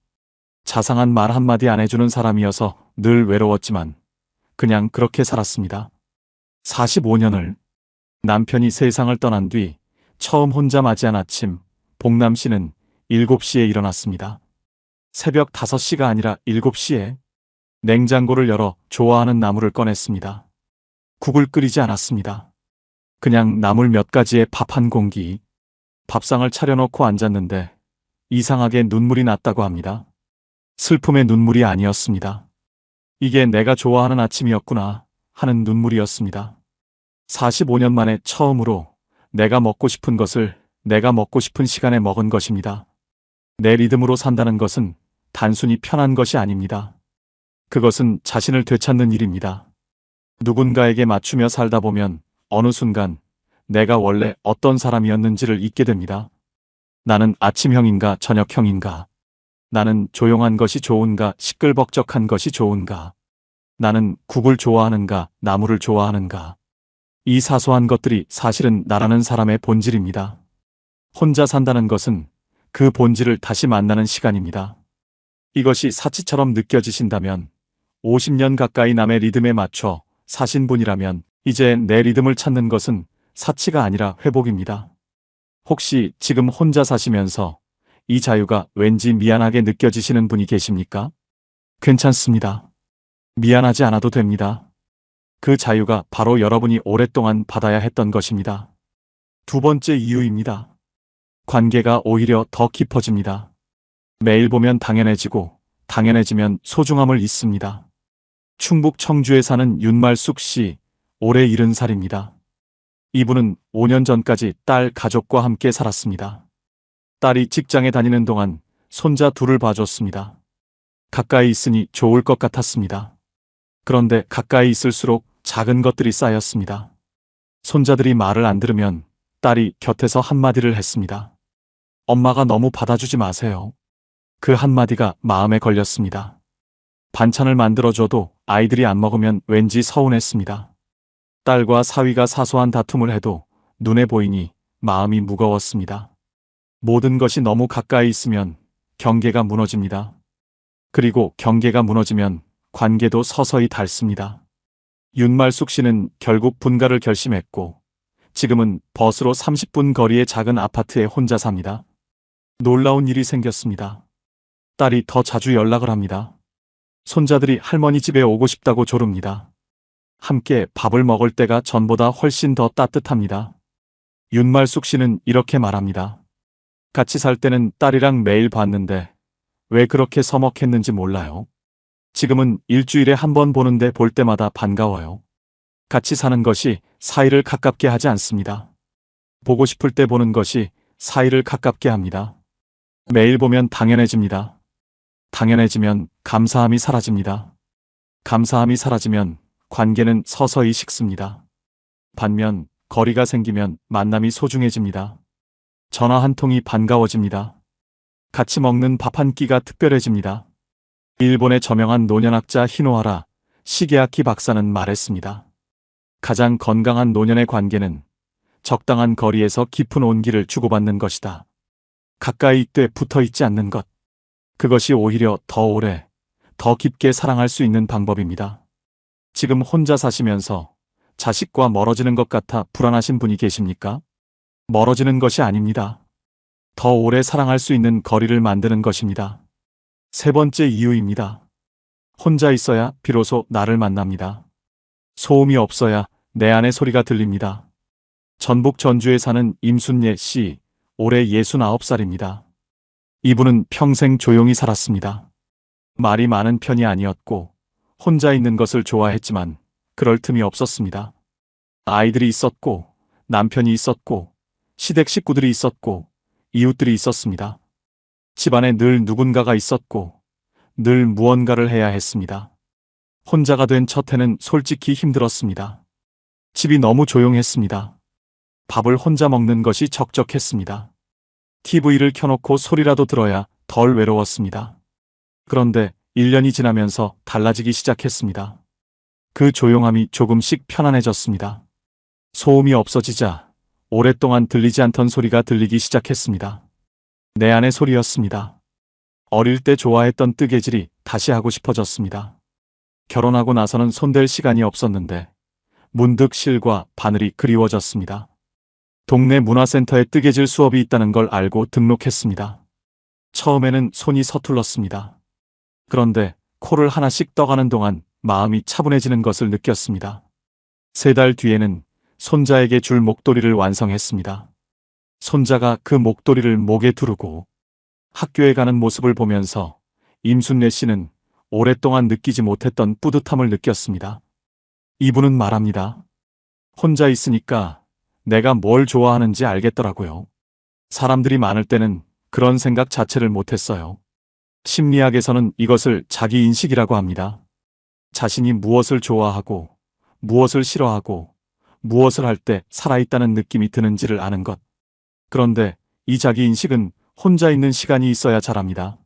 자상한 말 한마디 안 해주는 사람이어서 늘 외로웠지만 그냥 그렇게 살았습니다. 45년을. 남편이 세상을 떠난 뒤 처음 혼자 맞이한 아침, 봉남 씨는 7시에 일어났습니다. 새벽 5시가 아니라 7시에 냉장고를 열어 좋아하는 나물을 꺼냈습니다. 국을 끓이지 않았습니다. 그냥 나물 몇 가지에 밥 한 공기. 밥상을 차려놓고 앉았는데 이상하게 눈물이 났다고 합니다. 슬픔의 눈물이 아니었습니다. 이게 내가 좋아하는 아침이었구나 하는 눈물이었습니다. 45년 만에 처음으로 내가 먹고 싶은 것을 내가 먹고 싶은 시간에 먹은 것입니다. 내 리듬으로 산다는 것은 단순히 편한 것이 아닙니다. 그것은 자신을 되찾는 일입니다. 누군가에게 맞추며 살다 보면 어느 순간 내가 원래 어떤 사람이었는지를 잊게 됩니다. 나는 아침형인가 저녁형인가? 나는 조용한 것이 좋은가 시끌벅적한 것이 좋은가? 나는 국을 좋아하는가 나물을 좋아하는가? 이 사소한 것들이 사실은 나라는 사람의 본질입니다. 혼자 산다는 것은 그 본질을 다시 만나는 시간입니다. 이것이 사치처럼 느껴지신다면 50년 가까이 남의 리듬에 맞춰 사신 분이라면 이제 내 리듬을 찾는 것은 사치가 아니라 회복입니다. 혹시 지금 혼자 사시면서 이 자유가 왠지 미안하게 느껴지시는 분이 계십니까? 괜찮습니다. 미안하지 않아도 됩니다. 그 자유가 바로 여러분이 오랫동안 받아야 했던 것입니다. 두 번째 이유입니다. 관계가 오히려 더 깊어집니다. 매일 보면 당연해지고 당연해지면 소중함을 잊습니다. 충북 청주에 사는 윤말숙 씨, 올해 70살입니다. 이분은 5년 전까지 딸 가족과 함께 살았습니다. 딸이 직장에 다니는 동안 손자 둘을 봐줬습니다. 가까이 있으니 좋을 것 같았습니다. 그런데 가까이 있을수록 작은 것들이 쌓였습니다. 손자들이 말을 안 들으면 딸이 곁에서 한마디를 했습니다. 엄마가 너무 받아주지 마세요. 그 한마디가 마음에 걸렸습니다. 반찬을 만들어줘도 아이들이 안 먹으면 왠지 서운했습니다. 딸과 사위가 사소한 다툼을 해도 눈에 보이니 마음이 무거웠습니다. 모든 것이 너무 가까이 있으면 경계가 무너집니다. 그리고 경계가 무너지면 관계도 서서히 닳습니다. 윤말숙 씨는 결국 분가를 결심했고 지금은 버스로 30분 거리의 작은 아파트에 혼자 삽니다. 놀라운 일이 생겼습니다. 딸이 더 자주 연락을 합니다. 손자들이 할머니 집에 오고 싶다고 조릅니다. 함께 밥을 먹을 때가 전보다 훨씬 더 따뜻합니다. 윤말숙 씨는 이렇게 말합니다. 같이 살 때는 딸이랑 매일 봤는데 왜 그렇게 서먹했는지 몰라요. 지금은 일주일에 한 번 보는데 볼 때마다 반가워요. 같이 사는 것이 사이를 가깝게 하지 않습니다. 보고 싶을 때 보는 것이 사이를 가깝게 합니다. 매일 보면 당연해집니다. 당연해지면 감사함이 사라집니다. 감사함이 사라지면 관계는 서서히 식습니다. 반면 거리가 생기면 만남이 소중해집니다. 전화 한 통이 반가워집니다. 같이 먹는 밥 한 끼가 특별해집니다. 일본의 저명한 노년학자 히노하라 시게아키 박사는 말했습니다. 가장 건강한 노년의 관계는 적당한 거리에서 깊은 온기를 주고받는 것이다. 가까이 있되 붙어 있지 않는 것. 그것이 오히려 더 오래, 더 깊게 사랑할 수 있는 방법입니다. 지금 혼자 사시면서 자식과 멀어지는 것 같아 불안하신 분이 계십니까? 멀어지는 것이 아닙니다. 더 오래 사랑할 수 있는 거리를 만드는 것입니다. 세 번째 이유입니다. 혼자 있어야 비로소 나를 만납니다. 소음이 없어야 내 안의 소리가 들립니다. 전북 전주에 사는 임순예 씨, 올해 69살입니다. 이분은 평생 조용히 살았습니다. 말이 많은 편이 아니었고 혼자 있는 것을 좋아했지만 그럴 틈이 없었습니다. 아이들이 있었고 남편이 있었고 시댁 식구들이 있었고 이웃들이 있었습니다. 집안에 늘 누군가가 있었고 늘 무언가를 해야 했습니다. 혼자가 된 첫 해는 솔직히 힘들었습니다. 집이 너무 조용했습니다. 밥을 혼자 먹는 것이 적적했습니다. TV를 켜놓고 소리라도 들어야 덜 외로웠습니다. 그런데 1년이 지나면서 달라지기 시작했습니다. 그 조용함이 조금씩 편안해졌습니다. 소음이 없어지자 오랫동안 들리지 않던 소리가 들리기 시작했습니다. 내 안의 소리였습니다. 어릴 때 좋아했던 뜨개질이 다시 하고 싶어졌습니다. 결혼하고 나서는 손댈 시간이 없었는데 문득 실과 바늘이 그리워졌습니다. 동네 문화센터에 뜨개질 수업이 있다는 걸 알고 등록했습니다. 처음에는 손이 서툴렀습니다. 그런데 코를 하나씩 떠가는 동안 마음이 차분해지는 것을 느꼈습니다. 3달 뒤에는 손자에게 줄 목도리를 완성했습니다. 손자가 그 목도리를 목에 두르고 학교에 가는 모습을 보면서 임순례 씨는 오랫동안 느끼지 못했던 뿌듯함을 느꼈습니다. 이분은 말합니다. 혼자 있으니까 내가 뭘 좋아하는지 알겠더라고요. 사람들이 많을 때는 그런 생각 자체를 못했어요. 심리학에서는 이것을 자기인식이라고 합니다. 자신이 무엇을 좋아하고 무엇을 싫어하고 무엇을 할 때 살아있다는 느낌이 드는지를 아는 것. 그런데 이 자기인식은 혼자 있는 시간이 있어야 자랍니다.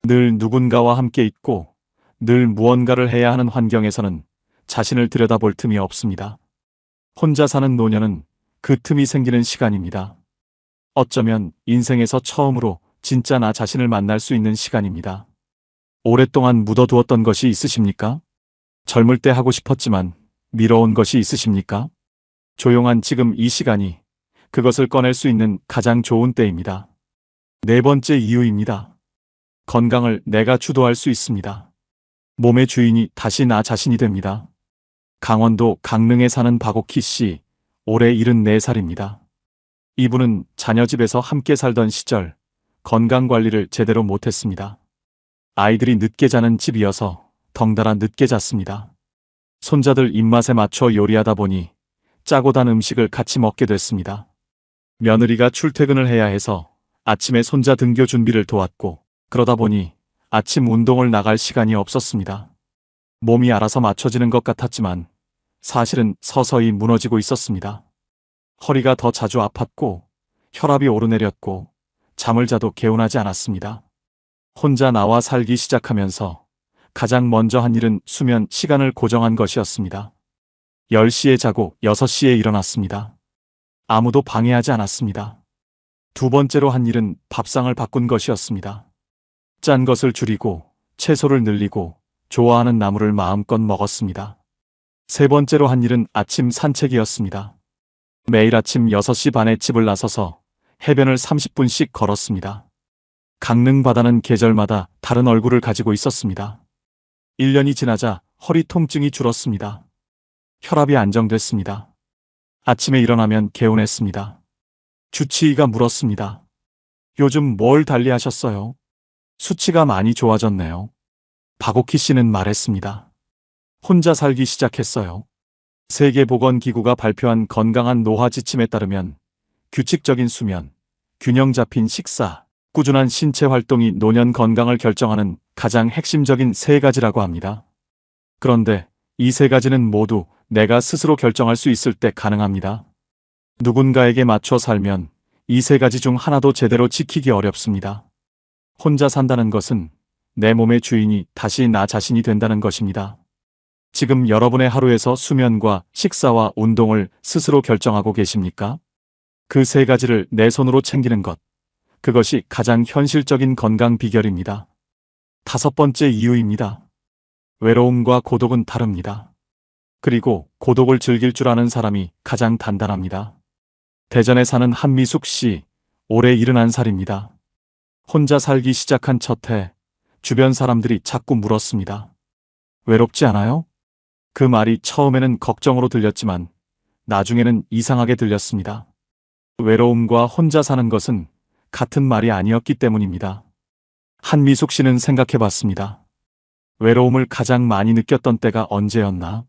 늘 누군가와 함께 있고 늘 무언가를 해야 하는 환경에서는 자신을 들여다볼 틈이 없습니다. 혼자 사는 노년은 그 틈이 생기는 시간입니다. 어쩌면 인생에서 처음으로 진짜 나 자신을 만날 수 있는 시간입니다. 오랫동안 묻어두었던 것이 있으십니까? 젊을 때 하고 싶었지만 미뤄온 것이 있으십니까? 조용한 지금 이 시간이 그것을 꺼낼 수 있는 가장 좋은 때입니다. 네 번째 이유입니다. 건강을 내가 주도할 수 있습니다. 몸의 주인이 다시 나 자신이 됩니다. 강원도 강릉에 사는 박옥희 씨, 올해 74살입니다. 이분은 자녀 집에서 함께 살던 시절 건강관리를 제대로 못했습니다. 아이들이 늦게 자는 집이어서 덩달아 늦게 잤습니다. 손자들 입맛에 맞춰 요리하다 보니 짜고 단 음식을 같이 먹게 됐습니다. 며느리가 출퇴근을 해야 해서 아침에 손자 등교 준비를 도왔고 그러다 보니 아침 운동을 나갈 시간이 없었습니다. 몸이 알아서 맞춰지는 것 같았지만 사실은 서서히 무너지고 있었습니다. 허리가 더 자주 아팠고 혈압이 오르내렸고 잠을 자도 개운하지 않았습니다. 혼자 나와 살기 시작하면서 가장 먼저 한 일은 수면 시간을 고정한 것이었습니다. 10시에 자고 6시에 일어났습니다. 아무도 방해하지 않았습니다. 두 번째로 한 일은 밥상을 바꾼 것이었습니다. 짠 것을 줄이고 채소를 늘리고 좋아하는 나물을 마음껏 먹었습니다. 세 번째로 한 일은 아침 산책이었습니다. 매일 아침 6시 반에 집을 나서서 해변을 30분씩 걸었습니다. 강릉 바다는 계절마다 다른 얼굴을 가지고 있었습니다. 1년이 지나자 허리 통증이 줄었습니다. 혈압이 안정됐습니다. 아침에 일어나면 개운했습니다. 주치의가 물었습니다. 요즘 뭘 달리하셨어요? 수치가 많이 좋아졌네요. 박옥희 씨는 말했습니다. 혼자 살기 시작했어요. 세계보건기구가 발표한 건강한 노화 지침에 따르면 규칙적인 수면, 균형 잡힌 식사, 꾸준한 신체 활동이 노년 건강을 결정하는 가장 핵심적인 세 가지라고 합니다. 그런데 이 세 가지는 모두 내가 스스로 결정할 수 있을 때 가능합니다. 누군가에게 맞춰 살면 이 세 가지 중 하나도 제대로 지키기 어렵습니다. 혼자 산다는 것은 내 몸의 주인이 다시 나 자신이 된다는 것입니다. 지금 여러분의 하루에서 수면과 식사와 운동을 스스로 결정하고 계십니까? 그 세 가지를 내 손으로 챙기는 것, 그것이 가장 현실적인 건강 비결입니다. 5번째 이유입니다. 외로움과 고독은 다릅니다. 그리고 고독을 즐길 줄 아는 사람이 가장 단단합니다. 대전에 사는 한미숙 씨, 올해 71살입니다. 혼자 살기 시작한 첫 해, 주변 사람들이 자꾸 물었습니다. 외롭지 않아요? 그 말이 처음에는 걱정으로 들렸지만 나중에는 이상하게 들렸습니다. 외로움과 혼자 사는 것은 같은 말이 아니었기 때문입니다. 한미숙 씨는 생각해 봤습니다. 외로움을 가장 많이 느꼈던 때가 언제였나?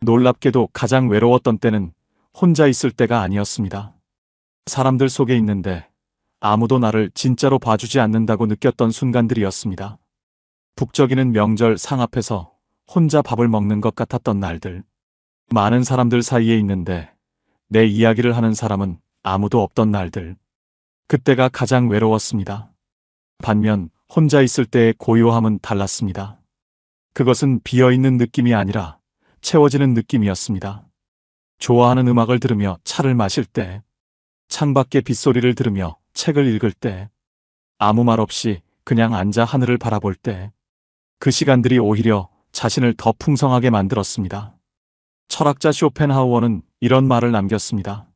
놀랍게도 가장 외로웠던 때는 혼자 있을 때가 아니었습니다. 사람들 속에 있는데 아무도 나를 진짜로 봐주지 않는다고 느꼈던 순간들이었습니다. 북적이는 명절 상 앞에서 혼자 밥을 먹는 것 같았던 날들. 많은 사람들 사이에 있는데 내 이야기를 하는 사람은 아무도 없던 날들. 그때가 가장 외로웠습니다. 반면 혼자 있을 때의 고요함은 달랐습니다. 그것은 비어있는 느낌이 아니라 채워지는 느낌이었습니다. 좋아하는 음악을 들으며 차를 마실 때, 창밖의 빗소리를 들으며 책을 읽을 때, 아무 말 없이 그냥 앉아 하늘을 바라볼 때, 그 시간들이 오히려 자신을 더 풍성하게 만들었습니다. 철학자 쇼펜하우어는 이런 말을 남겼습니다.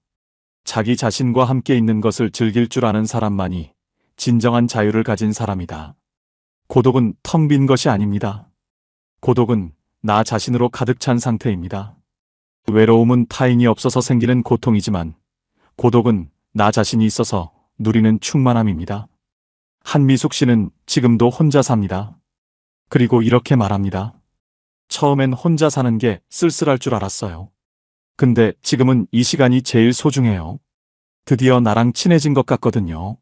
자기 자신과 함께 있는 것을 즐길 줄 아는 사람만이 진정한 자유를 가진 사람이다. 고독은 텅 빈 것이 아닙니다. 고독은 나 자신으로 가득 찬 상태입니다. 외로움은 타인이 없어서 생기는 고통이지만 고독은 나 자신이 있어서 누리는 충만함입니다. 한미숙 씨는 지금도 혼자 삽니다. 그리고 이렇게 말합니다. 처음엔 혼자 사는 게 쓸쓸할 줄 알았어요. 근데 지금은 이 시간이 제일 소중해요. 드디어 나랑 친해진 것 같거든요.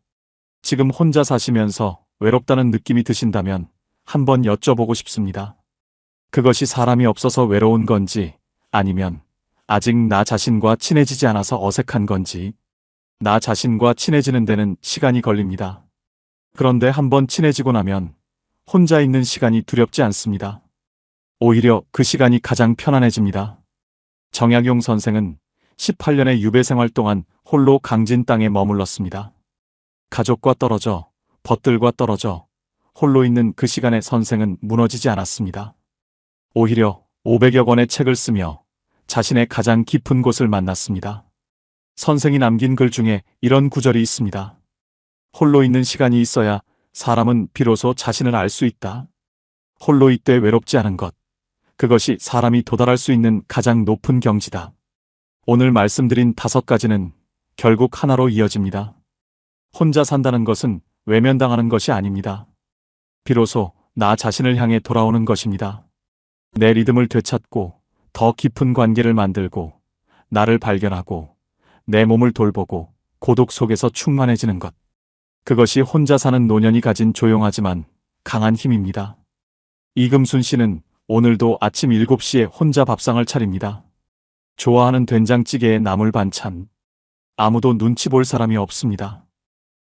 지금 혼자 사시면서 외롭다는 느낌이 드신다면 한번 여쭤보고 싶습니다. 그것이 사람이 없어서 외로운 건지 아니면 아직 나 자신과 친해지지 않아서 어색한 건지. 나 자신과 친해지는 데는 시간이 걸립니다. 그런데 한번 친해지고 나면 혼자 있는 시간이 두렵지 않습니다. 오히려 그 시간이 가장 편안해집니다. 정약용 선생은 18년의 유배 생활 동안 홀로 강진 땅에 머물렀습니다. 가족과 떨어져, 벗들과 떨어져 홀로 있는 그 시간에 선생은 무너지지 않았습니다. 오히려 500여 권의 책을 쓰며 자신의 가장 깊은 곳을 만났습니다. 선생이 남긴 글 중에 이런 구절이 있습니다. 홀로 있는 시간이 있어야 사람은 비로소 자신을 알 수 있다. 홀로 있되 외롭지 않은 것. 그것이 사람이 도달할 수 있는 가장 높은 경지다. 오늘 말씀드린 5가지는 결국 하나로 이어집니다. 혼자 산다는 것은 외면당하는 것이 아닙니다. 비로소 나 자신을 향해 돌아오는 것입니다. 내 리듬을 되찾고 더 깊은 관계를 만들고 나를 발견하고 내 몸을 돌보고 고독 속에서 충만해지는 것. 그것이 혼자 사는 노년이 가진 조용하지만 강한 힘입니다. 이금순 씨는 오늘도 아침 7시에 혼자 밥상을 차립니다. 좋아하는 된장찌개에 나물 반찬. 아무도 눈치 볼 사람이 없습니다.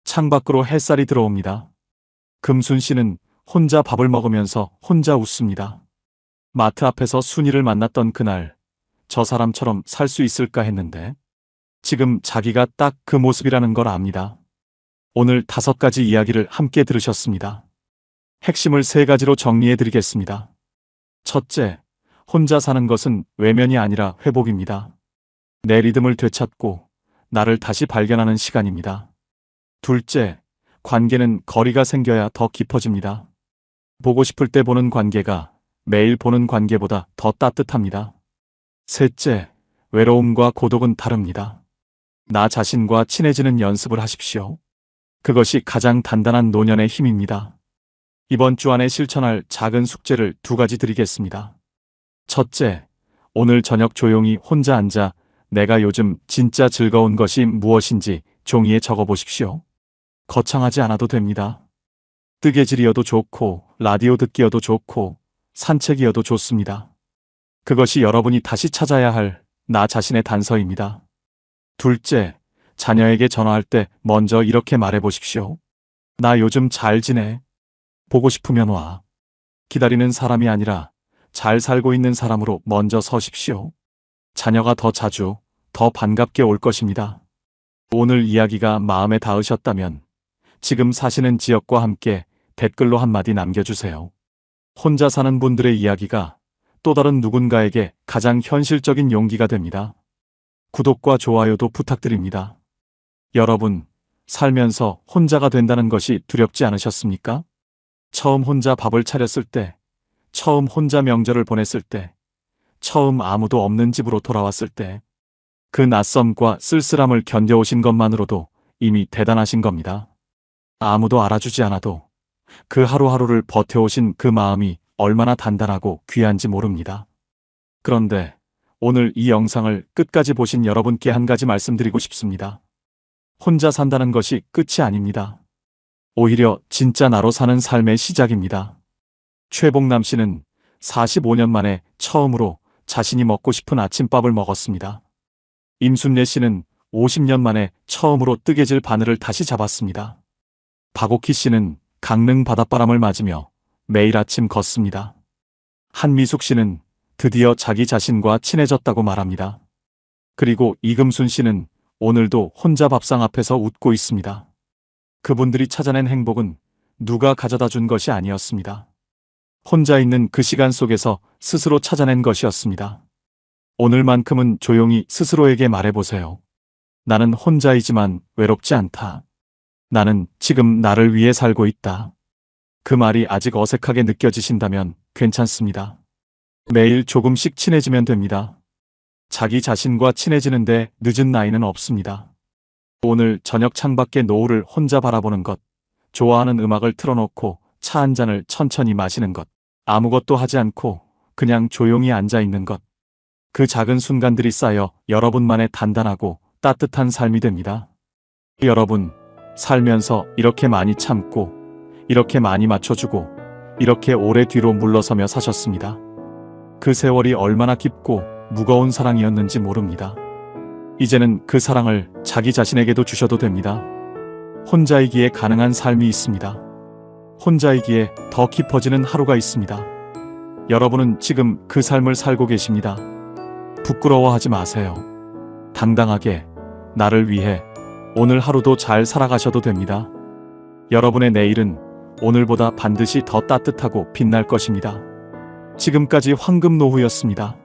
창밖으로 햇살이 들어옵니다. 금순 씨는 혼자 밥을 먹으면서 혼자 웃습니다. 마트 앞에서 순이를 만났던 그날, 저 사람처럼 살 수 있을까 했는데 지금 자기가 딱 그 모습이라는 걸 압니다. 오늘 5가지 이야기를 함께 들으셨습니다. 핵심을 3가지로 정리해 드리겠습니다. 첫째, 혼자 사는 것은 외면이 아니라 회복입니다. 내 리듬을 되찾고 나를 다시 발견하는 시간입니다. 둘째, 관계는 거리가 생겨야 더 깊어집니다. 보고 싶을 때 보는 관계가 매일 보는 관계보다 더 따뜻합니다. 셋째, 외로움과 고독은 다릅니다. 나 자신과 친해지는 연습을 하십시오. 그것이 가장 단단한 노년의 힘입니다. 이번 주 안에 실천할 작은 숙제를 2가지 드리겠습니다. 첫째, 오늘 저녁 조용히 혼자 앉아 내가 요즘 진짜 즐거운 것이 무엇인지 종이에 적어 보십시오. 거창하지 않아도 됩니다. 뜨개질이어도 좋고, 라디오 듣기여도 좋고, 산책이어도 좋습니다. 그것이 여러분이 다시 찾아야 할 나 자신의 단서입니다. 둘째, 자녀에게 전화할 때 먼저 이렇게 말해 보십시오. 나 요즘 잘 지내. 보고 싶으면 와. 기다리는 사람이 아니라 잘 살고 있는 사람으로 먼저 서십시오. 자녀가 더 자주, 더 반갑게 올 것입니다. 오늘 이야기가 마음에 닿으셨다면 지금 사시는 지역과 함께 댓글로 한마디 남겨주세요. 혼자 사는 분들의 이야기가 또 다른 누군가에게 가장 현실적인 용기가 됩니다. 구독과 좋아요도 부탁드립니다. 여러분, 살면서 혼자가 된다는 것이 두렵지 않으셨습니까? 처음 혼자 밥을 차렸을 때, 처음 혼자 명절을 보냈을 때, 처음 아무도 없는 집으로 돌아왔을 때, 그 낯섦과 쓸쓸함을 견뎌오신 것만으로도 이미 대단하신 겁니다. 아무도 알아주지 않아도 그 하루하루를 버텨오신 그 마음이 얼마나 단단하고 귀한지 모릅니다. 그런데 오늘 이 영상을 끝까지 보신 여러분께 한 가지 말씀드리고 싶습니다. 혼자 산다는 것이 끝이 아닙니다. 오히려 진짜 나로 사는 삶의 시작입니다. 최복남 씨는 45년 만에 처음으로 자신이 먹고 싶은 아침밥을 먹었습니다. 임순례 씨는 50년 만에 처음으로 뜨개질 바늘을 다시 잡았습니다. 박옥희 씨는 강릉 바닷바람을 맞으며 매일 아침 걷습니다. 한미숙 씨는 드디어 자기 자신과 친해졌다고 말합니다. 그리고 이금순 씨는 오늘도 혼자 밥상 앞에서 웃고 있습니다. 그분들이 찾아낸 행복은 누가 가져다 준 것이 아니었습니다. 혼자 있는 그 시간 속에서 스스로 찾아낸 것이었습니다. 오늘만큼은 조용히 스스로에게 말해보세요. 나는 혼자이지만 외롭지 않다. 나는 지금 나를 위해 살고 있다. 그 말이 아직 어색하게 느껴지신다면 괜찮습니다. 매일 조금씩 친해지면 됩니다. 자기 자신과 친해지는데 늦은 나이는 없습니다. 오늘 저녁 창밖의 노을을 혼자 바라보는 것, 좋아하는 음악을 틀어놓고 차 한 잔을 천천히 마시는 것, 아무것도 하지 않고 그냥 조용히 앉아 있는 것. 그 작은 순간들이 쌓여 여러분만의 단단하고 따뜻한 삶이 됩니다. 여러분, 살면서 이렇게 많이 참고, 이렇게 많이 맞춰주고, 이렇게 오래 뒤로 물러서며 사셨습니다. 그 세월이 얼마나 깊고 무거운 사랑이었는지 모릅니다. 이제는 그 사랑을 자기 자신에게도 주셔도 됩니다. 혼자이기에 가능한 삶이 있습니다. 혼자이기에 더 깊어지는 하루가 있습니다. 여러분은 지금 그 삶을 살고 계십니다. 부끄러워하지 마세요. 당당하게 나를 위해 오늘 하루도 잘 살아가셔도 됩니다. 여러분의 내일은 오늘보다 반드시 더 따뜻하고 빛날 것입니다. 지금까지 황금노후였습니다.